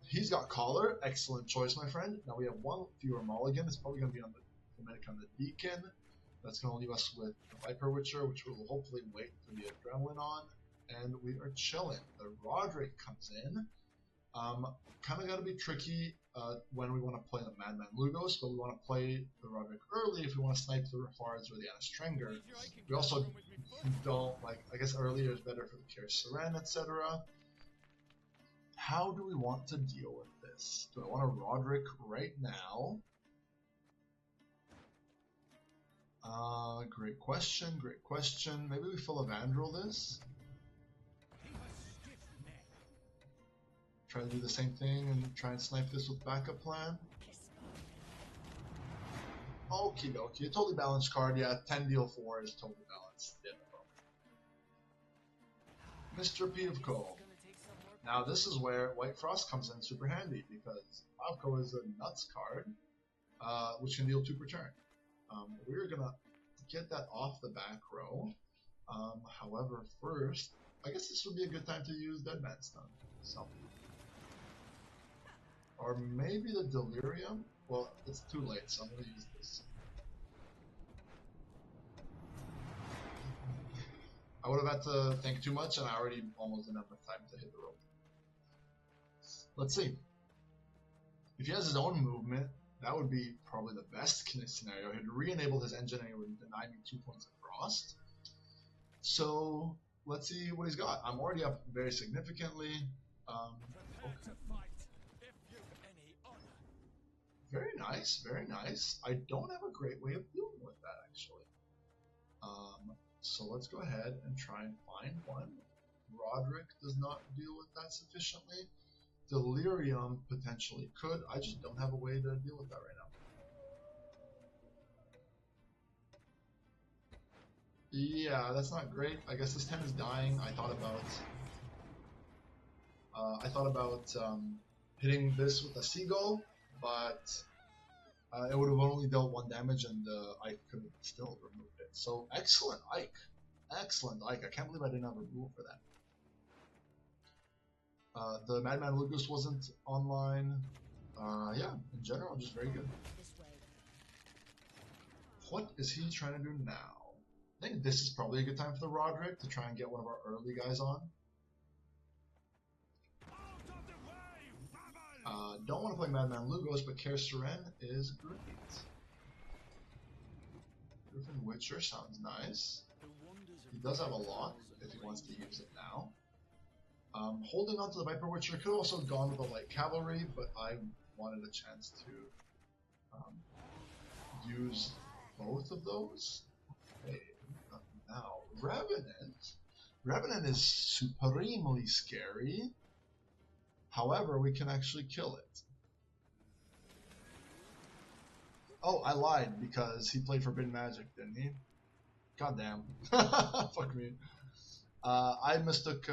He's got Collar, excellent choice, my friend. Now we have 1 fewer mulligan. It's probably going to be on the medic on the Deacon. That's going to leave us with the Viper Witcher, which we'll hopefully wait for the Adrenaline on. And we are chilling. The Roderick comes in. Kind of got to be tricky when we want to play the Madman Lugos, but we want to play the Roderick early if we want to snipe the Refards or the Anastrenger. We also don't, like, I guess earlier is better for the Kier Saran, etc. How do we want to deal with this? Do I want a Roderick right now? Great question, great question. Maybe we Philavandrel this? Try to do the same thing and try and snipe this with backup plan? Okie dokie, a totally balanced card, yeah, 10 deal 4 is totally balanced. Yeah. Mr. Pivko. Now this is where White Frost comes in super handy, because Pavko is a nuts card, which can deal 2 per turn. We're gonna get that off the back row. However, first, I guess this would be a good time to use Dead Man Stun. So, or maybe the Delirium? Well, it's too late, so I'm gonna use this. I would have had to think too much, and I already almost didn't have enough time to hit the rope. Let's see. If he has his own movement, that would be probably the best scenario. He'd re-enable his engine and it would deny me 2 points of frost. So let's see what he's got. I'm already up very significantly. Okay. Very nice, very nice. I don't have a great way of dealing with that actually. So let's go ahead and try and find one. Roderick does not deal with that sufficiently. Delirium potentially could. I just don't have a way to deal with that right now. Yeah, that's not great. I guess this 10 is dying. I thought about hitting this with a seagull, but it would have only dealt 1 damage, and Ike could have still removed it. So excellent Ike, excellent Ike. I can't believe I didn't have a rule for that. The Madman Lucas wasn't online. Yeah, in general, just very good. What is he trying to do now? I think this is probably a good time for the Roderick to try and get one of our early guys on. Don't want to play Madman Lugos, but Kaer Seren is great. Griffin Witcher sounds nice. He does have a lock if he wants to use it now. Holding on to the Viper Witcher could also have gone with the Light Cavalry, but I wanted a chance to use both of those. Okay, now Revenant. Revenant is supremely scary. However, we can actually kill it. Oh, I lied because he played Forbidden Magic, didn't he? God damn. Fuck me. I mistook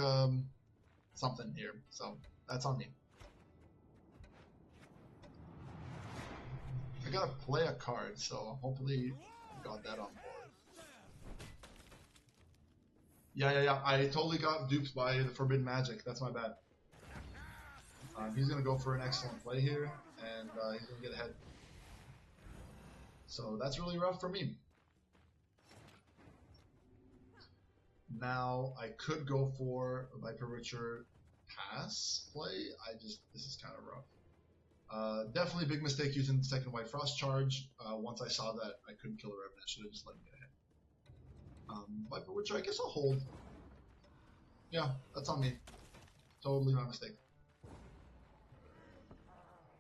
something here, so that's on me. I gotta play a card, so hopefully I got that on board. Yeah. I totally got duped by the Forbidden Magic. That's my bad. He's gonna go for an excellent play here, and he's gonna get ahead. So that's really rough for me. Now I could go for a Viper Witcher pass play. This is kind of rough. Definitely a big mistake using the second White Frost charge. Once I saw that I couldn't kill a Revenant, should have just let me get ahead. Viper Witcher, I guess I'll hold. Yeah, that's on me. Totally my mistake.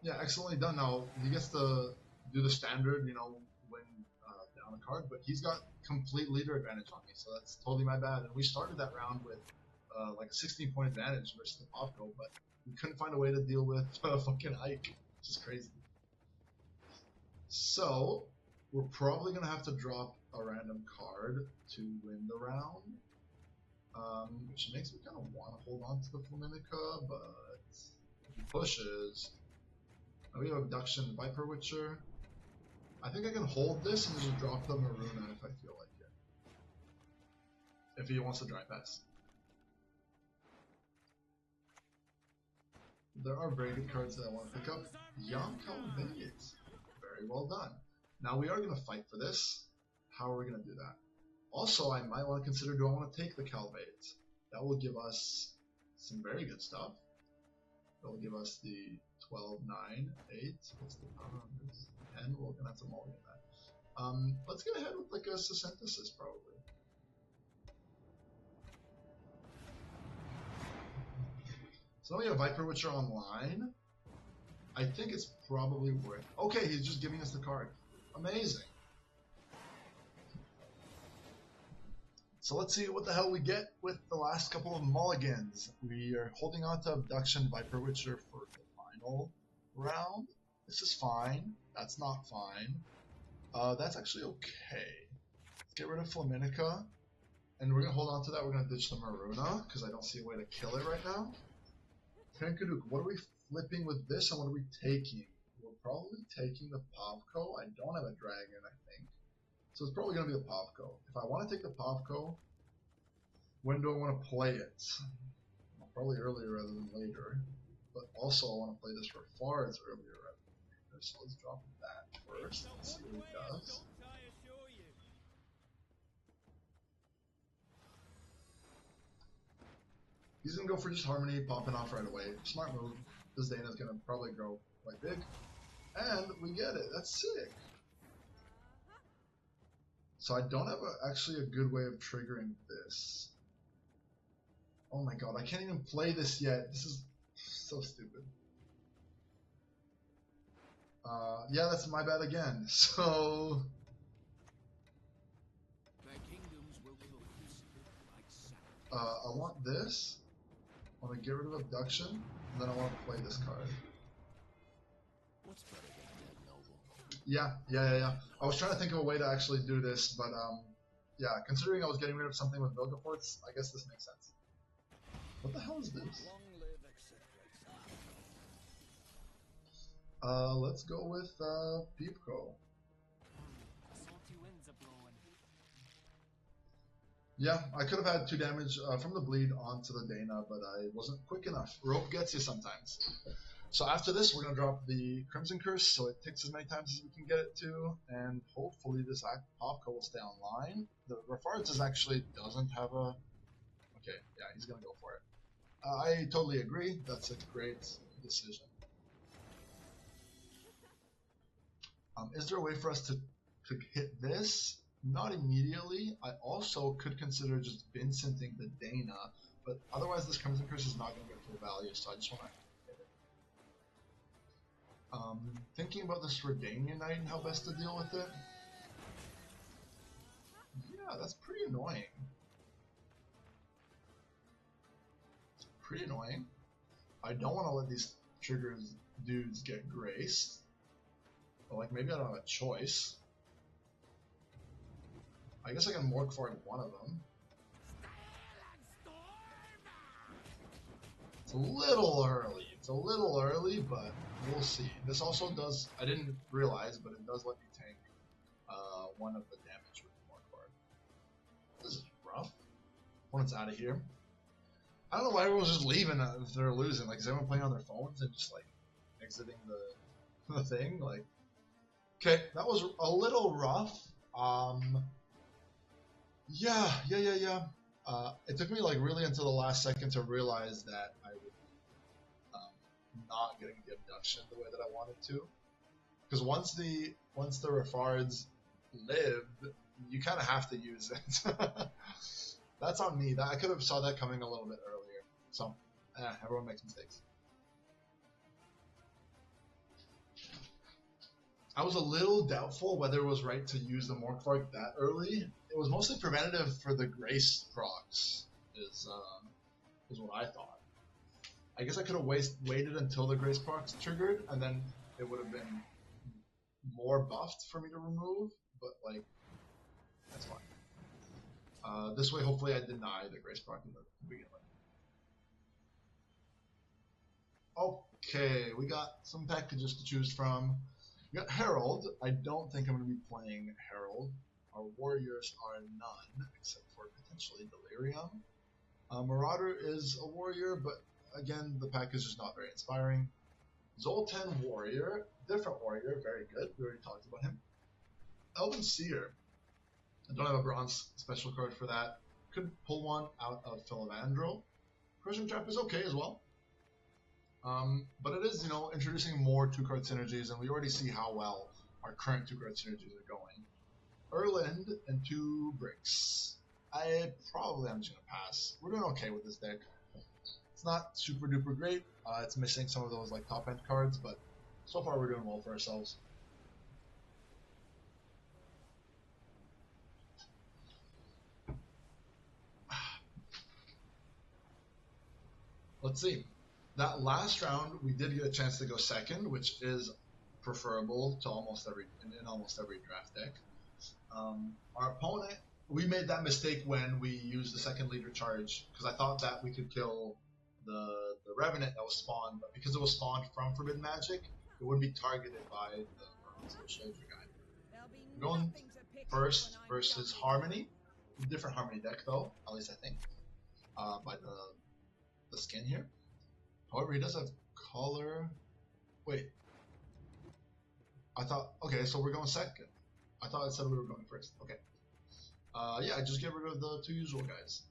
Yeah, excellently done. Now he gets to do the standard, you know, win down a card, but he's got complete leader advantage on me, so that's totally my bad. And we started that round with like a 16-point advantage versus the Popco, but we couldn't find a way to deal with fucking Ike, which is crazy. So we're probably gonna have to drop a random card to win the round, which makes me kind of want to hold on to the Flaminica, but if he pushes. We have Abduction, Viper Witcher. I think I can hold this and just drop the Maruna if I feel like it. If he wants to dry pass. There are very good cards that I want to pick up. Young Calviniate. Very well done. Now we are going to fight for this. How are we going to do that? Also, I might want to consider, do I want to take the Calvate? That will give us some very good stuff. That will give us the 12, 9, 8. What's the 10? We're gonna have to mulligan that. Let's get ahead with like a synthesis probably. So now we have Viper Witcher online. I think it's probably worth. Okay, he's just giving us the card. Amazing. So let's see what the hell we get with the last couple of mulligans. We are holding on to Abduction, Viper Witcher for the final round. This is fine. That's not fine. That's actually okay. Let's get rid of Flaminica. And we're going to hold on to that. We're going to ditch the Maruna, because I don't see a way to kill it right now. Tankaduk, what are we flipping with this, and what are we taking? We're probably taking the Popco. I don't have a dragon, I think. So it's probably going to be the Popco. If I want to take the Popco, when do I want to play it? Well, probably earlier rather than later. But also I want to play this for far as earlier rather than later. So let's drop that first. Let's see what it does. He's gonna go for just Harmony, popping off right away. Smart move. This Dana's gonna probably grow quite big. And we get it. That's sick. So I don't have actually a good way of triggering this. Oh my god, I can't even play this yet. This is so stupid. Yeah, that's my bad again. So I want this. I want to get rid of Abduction, and then I want to play this card. What's better than dead noble? Yeah. I was trying to think of a way to actually do this, but yeah, considering I was getting rid of something with Vilgefortz, I guess this makes sense. What the hell is this? Long live etc. Let's go with Peepco. Salty winds are blowing. Yeah, I could have had 2 damage from the bleed onto the Dana, but I wasn't quick enough. Rope gets you sometimes. So after this, we're going to drop the Crimson Curse, so it ticks as many times as we can get it to, and hopefully this Popco will stay online. The Refards actually doesn't have a... Okay, yeah, he's going to go for it. I totally agree. That's a great decision. Is there a way for us to hit this? Not immediately. I also could consider just Vincenting the Dana, but otherwise this Crimson Curse is not going to get full value, so I just want to hit it. Thinking about this Redania Knight and how best to deal with it. Yeah, that's pretty annoying. It's pretty annoying. I don't want to let these triggers dudes get graced. But like maybe I don't have a choice. I guess I can morgue for one of them. It's a little early. It's a little early, but we'll see. This also does, I didn't realize, but it does let me tank one of the damage with the morgue card. This is rough. Opponent's out of here. I don't know why everyone's just leaving if they're losing. Like, is everyone playing on their phones and just like exiting the thing? Like, okay, that was a little rough. Yeah. It took me like really until the last second to realize that I would not getting the abduction the way that I wanted to. Because once the Refards lived, you kind of have to use it. That's on me. I could have saw that coming a little bit earlier. So, everyone makes mistakes. I was a little doubtful whether it was right to use the Morkvark that early. It was mostly preventative for the Grace procs, is what I thought. I guess I could have waited until the Grace procs triggered, and then it would have been more buffed for me to remove, but like, that's fine. This way, hopefully I deny the Grace proc to begin with. Okay, we got some packages to choose from. We got Herald. I don't think I'm going to be playing Herald. Our warriors are none, except for potentially Delirium. Marauder is a warrior, but again, the pack is just not very inspiring. Zoltan warrior, different warrior, very good. We already talked about him. Elven Seer. I don't have a bronze special card for that. Could pull one out of Philavandrel. Crushing Trap is okay as well. But it is, introducing more 2-card synergies, and we already see how well our current 2-card synergies are going. Erland and 2 bricks. I probably am just going to pass. We're doing okay with this deck. It's not super duper great. It's missing some of those like top end cards, but so far we're doing well for ourselves. Let's see. That last round, we did get a chance to go second, which is preferable to almost every draft deck. Our opponent, we made that mistake when we used the second leader charge, because I thought that we could kill the Revenant that was spawned, but because it was spawned from Forbidden Magic, it would be targeted by the Bronze Soldier guy. We're going first versus Harmony. Different Harmony deck though, at least I think, by the skin here. However, he does have color. Wait. Okay, so we're going second. I thought it said we were going first. Okay. Yeah, I just get rid of the 2 usual guys.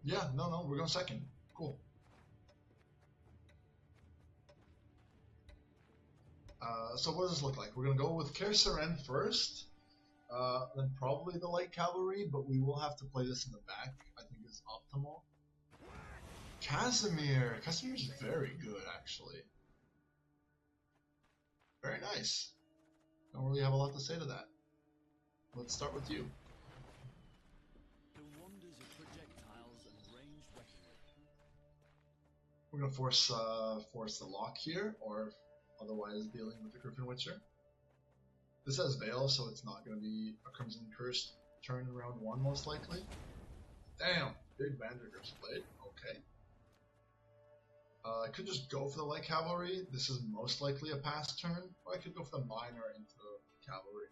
Yeah, no, we're going second. Cool. So what does this look like? We're going to go with Kersaren first, then probably the light cavalry, but we will have to play this in the back, I think is optimal. Casimir! Casimir's very good, actually. Very nice. Don't really have a lot to say to that. Let's start with you. The wonders of projectiles and ranged weaponry. We're going to force the lock here, or otherwise dealing with the Griffin Witcher. This has Veil, so it's not going to be a Crimson Curse turn in round 1, most likely. Damn! Big Vandergriff's Blade. Okay. I could just go for the light cavalry. This is most likely a pass turn, or I could go for the minor into the cavalry.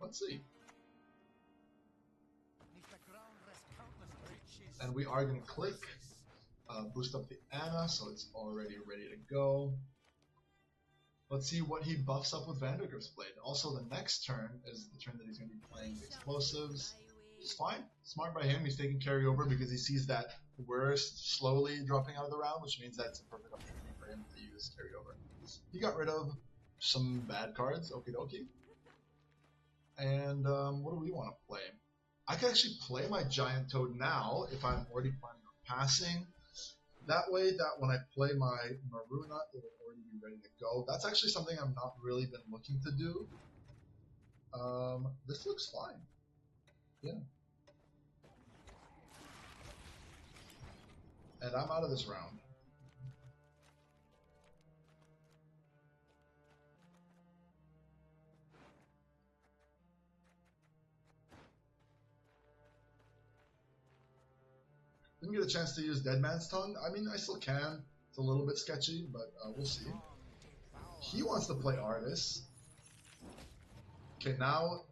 Let's see. And we are going to click, boost up the Anna, so it's already ready to go. Let's see what he buffs up with Vandergriff's Blade. Also, the next turn is the turn that he's going to be playing explosives. It's fine. Smart by him. He's taking carryover because he sees that we're slowly dropping out of the round, which means that it's a perfect opportunity for him to use carryover. He got rid of some bad cards. Okie dokie. And what do we want to play? I can actually play my Giant Toad now if I'm already planning on passing. That way, that when I play my Maruna, it will already be ready to go. That's actually something I've not really been looking to do. This looks fine. Yeah. And I'm out of this round. Didn't get a chance to use Dead Man's Tongue. I mean, I still can. It's a little bit sketchy, but we'll see. He wants to play Artis. Okay, now,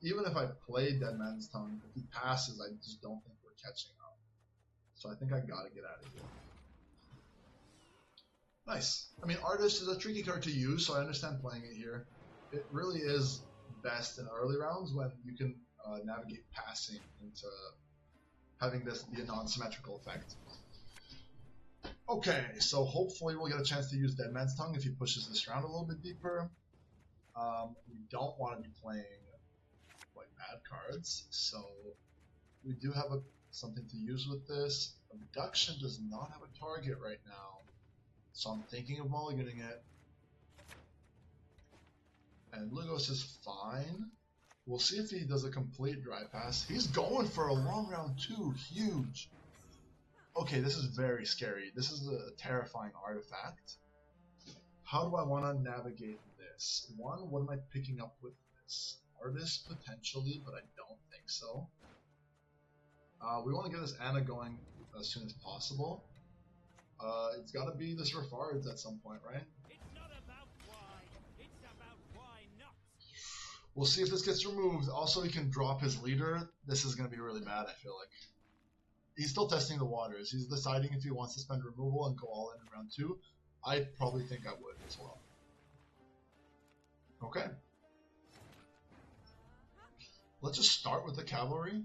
even if I play Dead Man's Tongue, if he passes, I just don't think we're catching up. So I think I gotta get out of here. Nice. I mean, Artis is a tricky card to use, so I understand playing it here. It really is best in early rounds when you can navigate passing into having this be a non-symmetrical effect. Okay, so hopefully we'll get a chance to use Dead Man's Tongue if he pushes this round a little bit deeper. We don't want to be playing like bad cards, so we do have something to use with this. Abduction does not have a target right now, so I'm thinking of mulliganing it. And Lugos is fine. We'll see if he does a complete dry pass. He's going for a long round 2. Huge. Okay, this is very scary. This is a terrifying artifact. How do I want to navigate this? One, what am I picking up with this? Artist, potentially, but I don't think so. We want to get this Anna going as soon as possible. It's got to be this Refards at some point, right? We'll see if this gets removed. Also, he can drop his leader. This is going to be really bad, I feel like. He's still testing the waters. He's deciding if he wants to spend removal and go all in round 2. I probably think I would as well. Okay. Let's just start with the cavalry.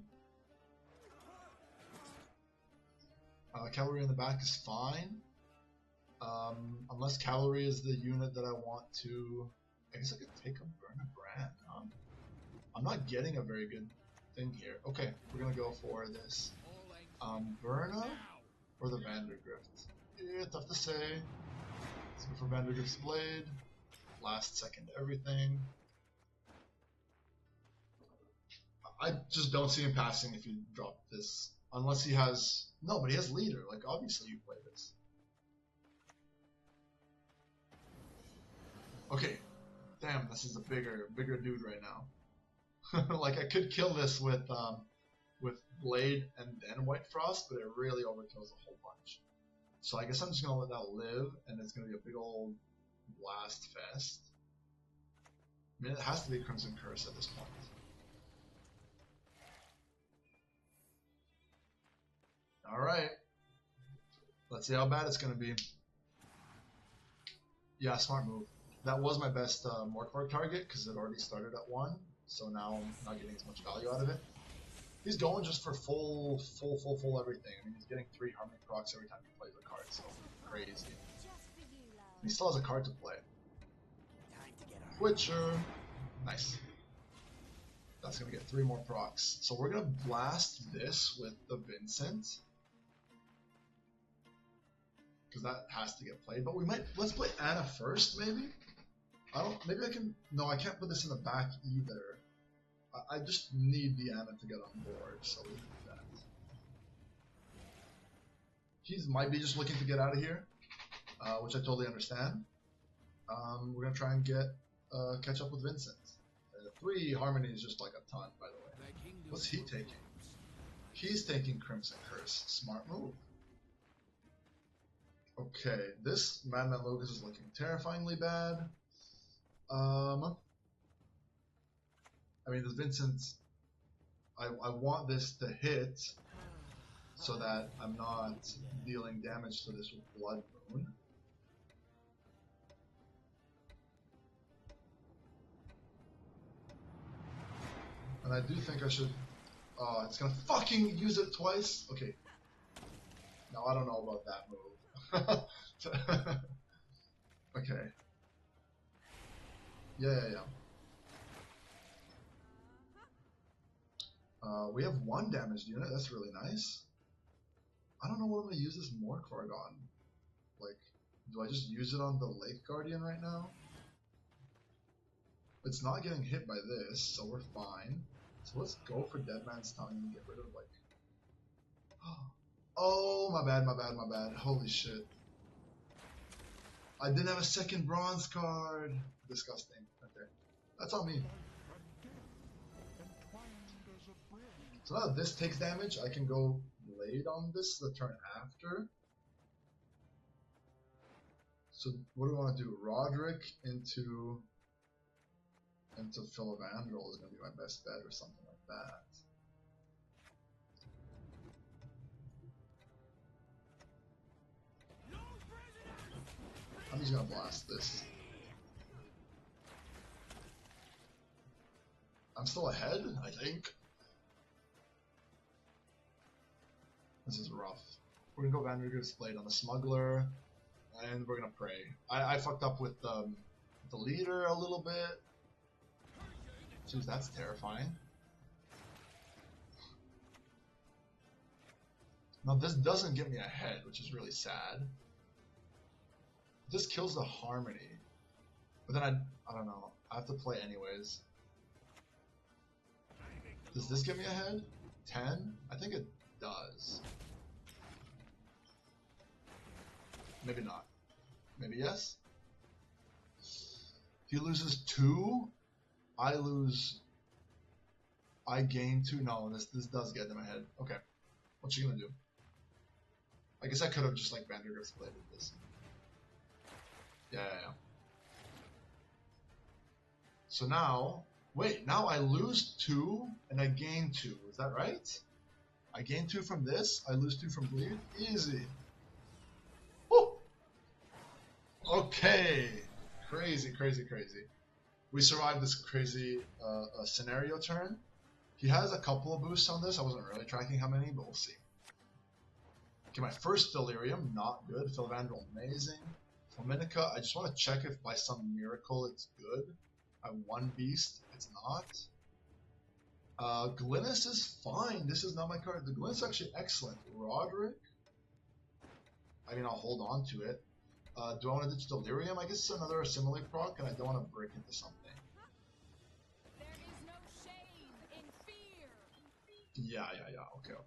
Cavalry in the back is fine. Unless cavalry is the unit that I want to... I guess I could take a Burn a Brand. I'm not getting a very good thing here. Okay, we're going to go for this. Burna or the Vandergrift? Yeah, tough to say. Let's go for Vandergrift's Blade. Last second everything. I just don't see him passing if you drop this. Unless he has... No, but he has leader. Like, obviously you play this. Okay. Damn, this is a bigger dude right now. Like, I could kill this with Blade and then White Frost, but it really overkills a whole bunch. So I guess I'm just going to let that live, and it's going to be a big old blast fest. I mean, it has to be Crimson Curse at this point. Alright. Let's see how bad it's going to be. Yeah, smart move. That was my best Morkvark target, because it already started at 1, so now I'm not getting as much value out of it. He's going just for full everything. I mean, he's getting 3 harmony procs every time he plays a card, so crazy. Just for you, love. He still has a card to play. Time to get our Witcher. Nice. That's gonna get 3 more procs. So we're gonna blast this with the Vincent. Because that has to get played. But we might, let's play Anna first, maybe? Maybe I can, no, I can't put this in the back either. I just need the Anna to get on board, so we do that. He might be just looking to get out of here, which I totally understand. We're gonna try and get catch up with Vincent. 3 harmony is just like a ton, by the way. What's he taking? He's taking Crimson Curse. Smart move. Okay, this Madman Lucas is looking terrifyingly bad. I mean, this Vincent, I want this to hit so that I'm not dealing damage to this with Blood Moon. And I do think I should, oh, it's gonna fucking use it twice? Okay. No, I don't know about that move. Okay. Yeah. We have 1 damaged unit, that's really nice. I don't know what I'm going to use this Morkvarg on. Like, do I just use it on the Lake Guardian right now? It's not getting hit by this, so we're fine. So let's go for Dead Man's Tongue and get rid of, like... Oh, my bad. Holy shit. I didn't have a second bronze card. Disgusting. Okay. That's on me. So now that this takes damage, I can go Blade on this the turn after. So what do we want to do? Roderick into Philavandrel is going to be my best bet or something like that. I'm just going to blast this. I'm still ahead, I think. This is rough. We're gonna go Vandergriff's Blade on the Smuggler, and we're gonna pray. I fucked up with the leader a little bit. Jeez, that's terrifying. Now this doesn't get me ahead, which is really sad. This kills the Harmony, but then I don't know. I have to play anyways. Does this get me ahead? 10? I think it does. Maybe not. Maybe yes? He loses 2, I lose... I gain 2. No, this does get him ahead. Okay. What's she gonna do? I guess I could have just like Vandergriff's Blade with this. Yeah. So now... Wait, now I lose 2 and I gain 2. Is that right? I gain 2 from this, I lose 2 from Bleed. Easy. Woo! Okay. Crazy. We survived this crazy scenario turn. He has a couple of boosts on this. I wasn't really tracking how many, but we'll see. Okay, my first Delirium, not good. Philavandrel, amazing. Flaminica, I just want to check if by some miracle it's good. I have 1 beast, it's not. Glynis is fine. This is not my card. The Glynis is actually excellent. Roderick. I mean, I'll hold on to it. Do I want to ditch Delirium? I guess it's another Assimilate proc, and I don't want to break into something. There is no shame in fear. Yeah. Okay.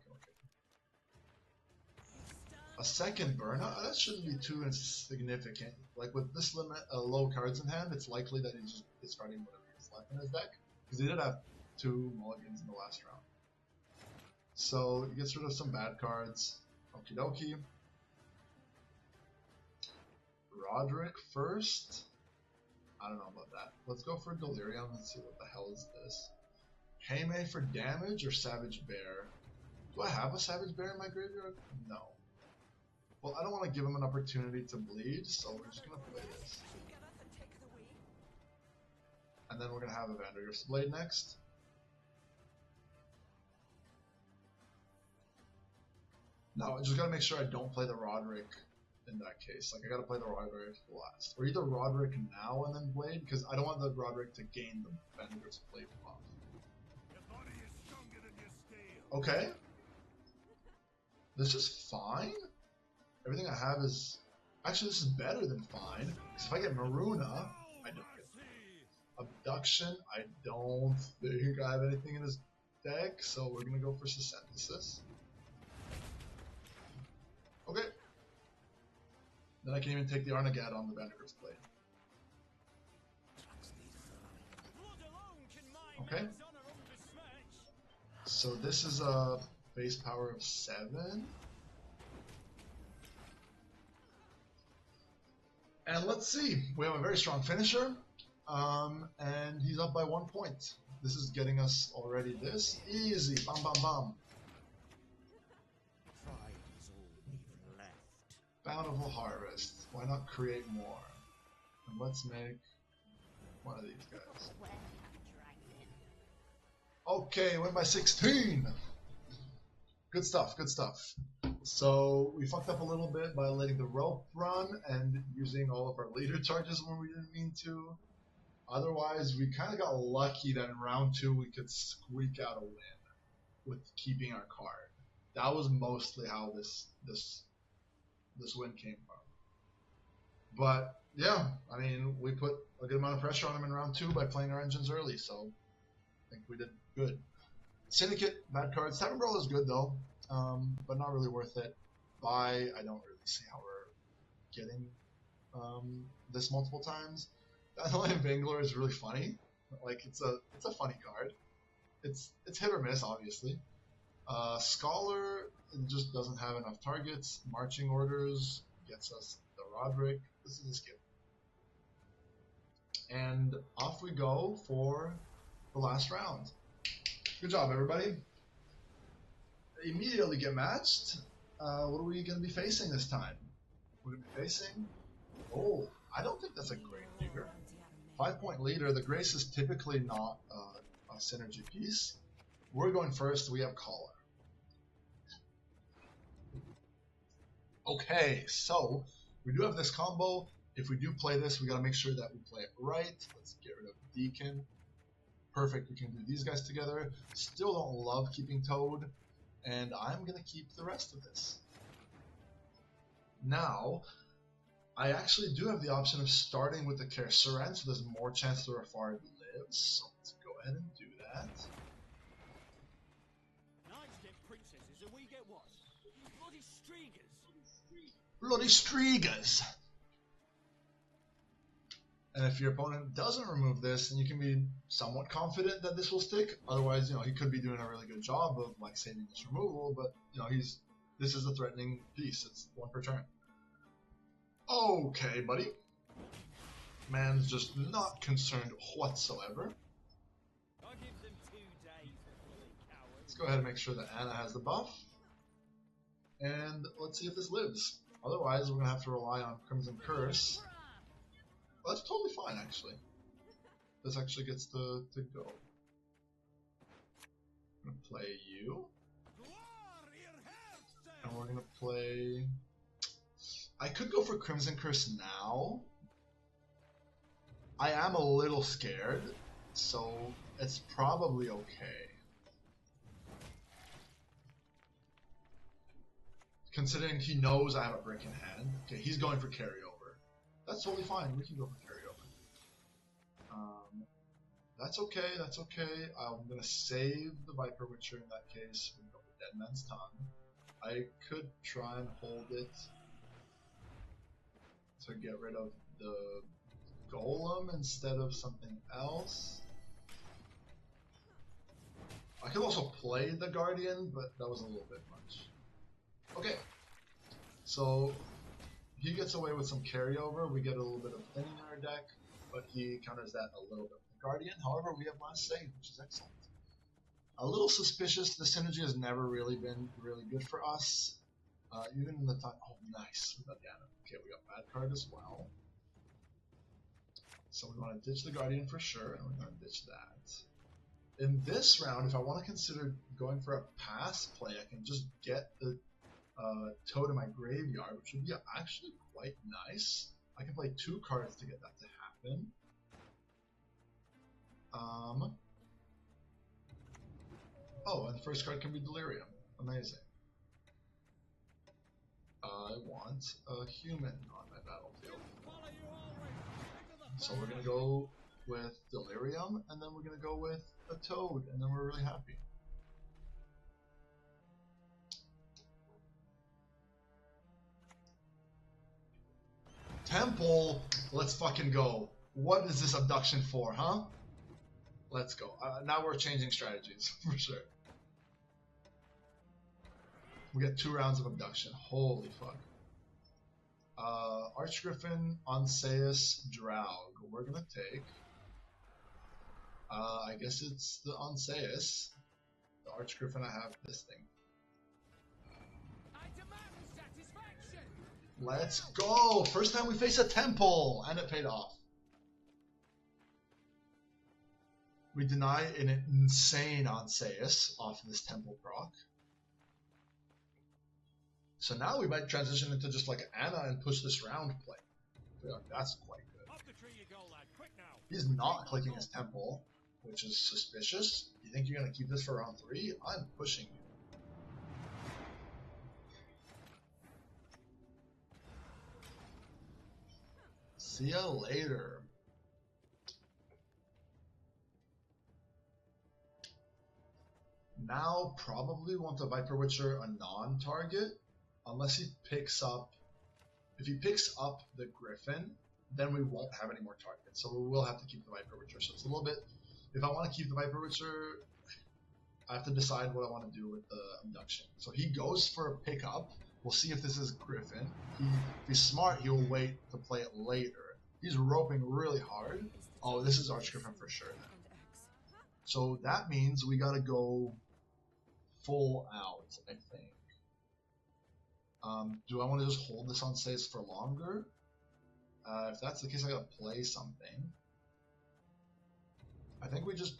A second burnout? That shouldn't be too insignificant. Like with this limit, low cards in hand, it's likely that he's just discarding whatever he's left in his deck. Because he did have 2 mulligans in the last round. So he gets rid of some bad cards. Okie dokie. Roderick first. I don't know about that. Let's go for Delirium and see what the hell is this. Heimei for damage or Savage Bear? Do I have a Savage Bear in my graveyard? No. Well, I don't want to give him an opportunity to bleed, so we're just going to play this. And then we're going to have a Vandergriff's Blade next. No, I just gotta make sure I don't play the Roderick in that case. Like, I gotta play the Roderick last. Or either Roderick now and then Blade, because I don't want the Roderick to gain the Vanguard's Blade buff. Okay. This is fine. Everything I have is... Actually, this is better than fine. Because if I get Maruna, I don't get Abduction. I don't think I have anything in his deck, so we're gonna go for Synthesis. Okay. Then I can even take the Arnagad on the Vanguard's Blade. Okay. So this is a base power of 7. And let's see. We have a very strong finisher. And he's up by 1 point. This is getting us already this. Easy. Bam, bam, bam. Pride is all we've left. Bountiful Harvest. Why not create more? And let's make one of these guys. Where have you dragged in? Okay, win by 16! Good stuff, good stuff. So we fucked up a little bit by letting the rope run and using all of our leader charges when we didn't mean to. Otherwise, we kind of got lucky that in round 2 we could squeak out a win with keeping our card. That was mostly how this win came from. But yeah, I mean, we put a good amount of pressure on him in round 2 by playing our engines early, so I think we did good. Syndicate, bad cards. Tavern Brawl is good though, but not really worth it. Buy, I don't really see how we're getting this multiple times. Dandelion Bangalore is really funny. Like it's a funny card. It's hit or miss, obviously. Scholar, it just doesn't have enough targets. Marching Orders gets us the Roderick. This is a skip. And off we go for the last round. Good job, everybody. Immediately get matched. What are we going to be facing this time? We're going to be facing... Oh, I don't think that's a great leader. 5-point leader. The Grace is typically not a synergy piece. We're going first. We have Caller. Okay, so we do have this combo. If we do play this, we got to make sure that we play it right. Let's get rid of Deacon. Perfect, we can do these guys together. Still don't love keeping Toad, and I'm going to keep the rest of this. Now, I actually do have the option of starting with the Carceran, so there's more chance that Rafard lives. So let's go ahead and do that. Knights get princesses and we get what? Bloody Striegers. Bloody Striegers! And if your opponent doesn't remove this, then you can be somewhat confident that this will stick. Otherwise, he could be doing a really good job of like saving this removal, but this is a threatening piece. It's 1 per turn. Okay, buddy. Man's just not concerned whatsoever. I give them 2 days before they cowards. Let's go ahead and make sure that Anna has the buff. And let's see if this lives. Otherwise, we're gonna have to rely on Crimson Curse. Well, that's totally fine, actually. This actually gets to go. I'm gonna play you. And we're gonna play... I could go for Crimson Curse now. I am a little scared, so it's probably okay. Considering he knows I have a brick in hand. Okay, he's going for carryover. That's totally fine. We can go for carryover. That's okay. That's okay. I'm gonna save the Viper Witcher in that case. We go for Dead Man's Tongue. I could try and hold it to get rid of the Golem instead of something else. I could also play the Guardian, but that was a little bit much. Okay, so he gets away with some carryover. We get a little bit of thinning in our deck, but he counters that a little bit with the Guardian. However, we have last save, which is excellent. A little suspicious. The synergy has never really been really good for us. Even in the time. Oh, nice. We got Ganon. Okay, we got bad card as well. So we want to ditch the Guardian for sure, and we're going to ditch that. In this round, if I want to consider going for a pass play, I can just get the Toad in my graveyard, which would be actually quite nice. I can play 2 cards to get that to happen. Oh, and the first card can be Delirium. Amazing. I want a human on my battlefield. So we're going to go with Delirium, and then we're going to go with a Toad, and then we're really happy. Temple, let's fucking go. What is this abduction for, huh? Let's go. Now we're changing strategies, for sure. We get 2 rounds of abduction. Holy fuck. Archgriffin, Onseus, Draug. We're gonna take... I guess it's the Onseus. The Archgriffin, I have this thing. I demand satisfaction. Let's go! First time we face a temple! And it paid off. We deny an insane Onseus off this temple proc. So now we might transition into just like Anna and push this round play. I feel like that's quite good. Up the tree you go, lad. Quick now. He's not clicking his temple, which is suspicious. You think you're going to keep this for round 3? I'm pushing you. See ya later. Now probably want the Viper Witcher a non-target, unless he picks up... If he picks up the Griffin, then we won't have any more targets, so we will have to keep the Viper Witcher. So it's a little bit... If I want to keep the Viper Witcher, I have to decide what I want to do with the abduction. So he goes for a pickup. We'll see if this is Griffin. If he's smart, he'll wait to play it later. He's roping really hard. Oh, this is Archgriffin for sure now. So that means we gotta go full out, I think. Do I want to just hold this on saves for longer? If that's the case, I gotta play something. I think we just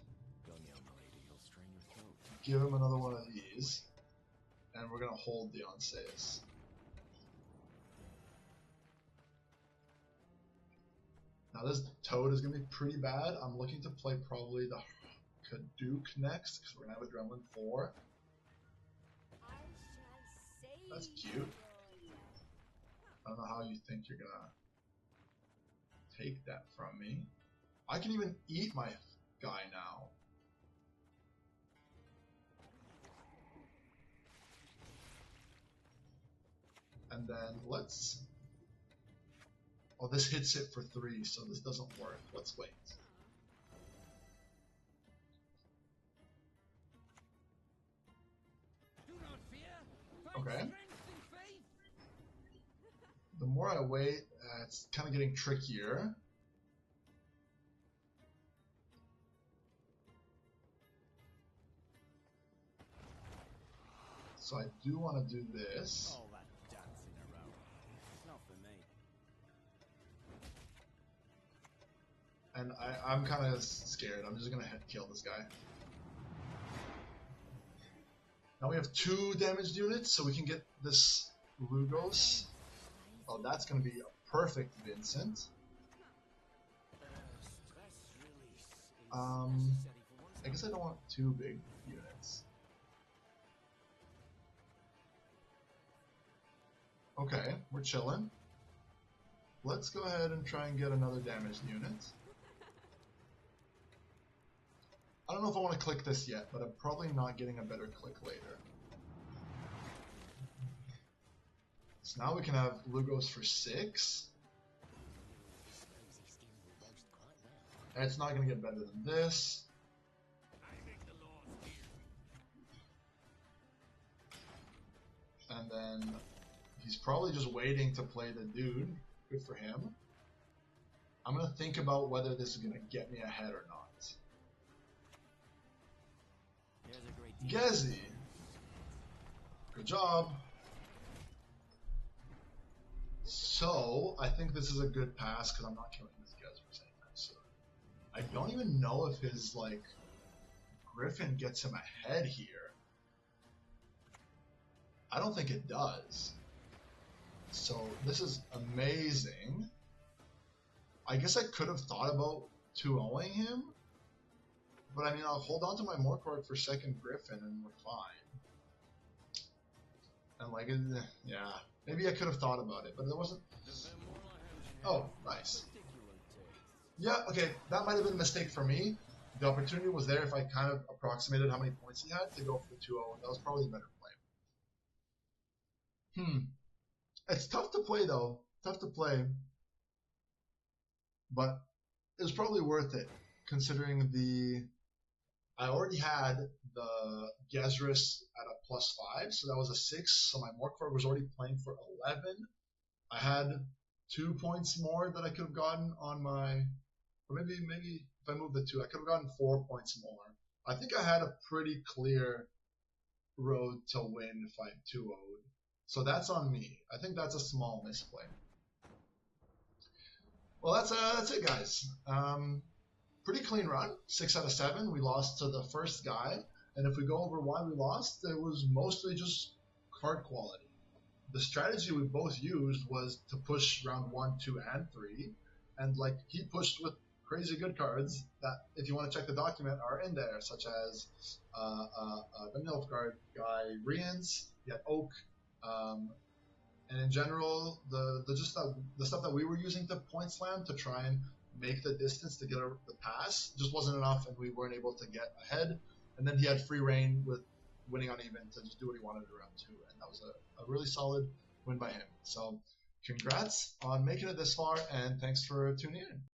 give him another one of these, and we're gonna hold the Onseus. Now this Toad is gonna be pretty bad. I'm looking to play probably the Kaduk next, because we're gonna have a Dremlin 4. That's cute. I don't know how you think you're gonna take that from me. I can even eat my guy now. And then let's... Oh, this hits it for 3, so this doesn't work. Let's wait. Do not fear. Find Okay. strength in faith. The more I wait, it's kind of getting trickier. So I do want to do this. All that dancing around. It's not for me. And I'm kind of scared. I'm just going to kill this guy. Now we have 2 damaged units, so we can get this Lugos. Oh, that's going to be a perfect Vincent. Stress release is necessary for one's I guess I don't want 2 big units. Okay, we're chilling. Let's go ahead and try and get another damaged unit. I don't know if I want to click this yet, but I'm probably not getting a better click later. So now we can have Lugos for 6. It's not going to get better than this. And then he's probably just waiting to play the dude. Good for him. I'm going to think about whether this is going to get me ahead or not. There's a great deal. Gezi! Good job. So, I think this is a good pass because I'm not killing this Gezi anytime soon. I don't even know if his, like, Griffin gets him ahead here. I don't think it does. So this is amazing. I guess I could have thought about 2-0ing him, but I mean, I'll hold on to my Morkborg for second Griffin and we're fine. And like, yeah, maybe I could have thought about it, but there wasn't. Oh, nice. Yeah, okay, that might have been a mistake for me. The opportunity was there if I kind of approximated how many points he had to go for the 2-0. That was probably a better play. It's tough to play though. Tough to play. But it was probably worth it considering I already had the Gezris at a +5, so that was a 6. So my Morkborg was already playing for 11. I had 2 points more that I could have gotten on my, or maybe if I moved the 2, I could have gotten 4 points more. I think I had a pretty clear road to win if I 2-0'd. So that's on me. I think that's a small misplay. Well, that's it, guys. Pretty clean run, 6 out of 7. We lost to the first guy, and if we go over why we lost, it was mostly just card quality. The strategy we both used was to push round 1, 2, and 3, and like he pushed with crazy good cards that, if you want to check the document, are in there, such as the Nilfgaard guy, Rians, you had Oak, and in general, the stuff that we were using to point slam to try and make the distance to get the pass just wasn't enough, and we weren't able to get ahead. And then he had free reign with winning on even to just do what he wanted around 2, and that was a really solid win by him. So congrats on making it this far, and thanks for tuning in.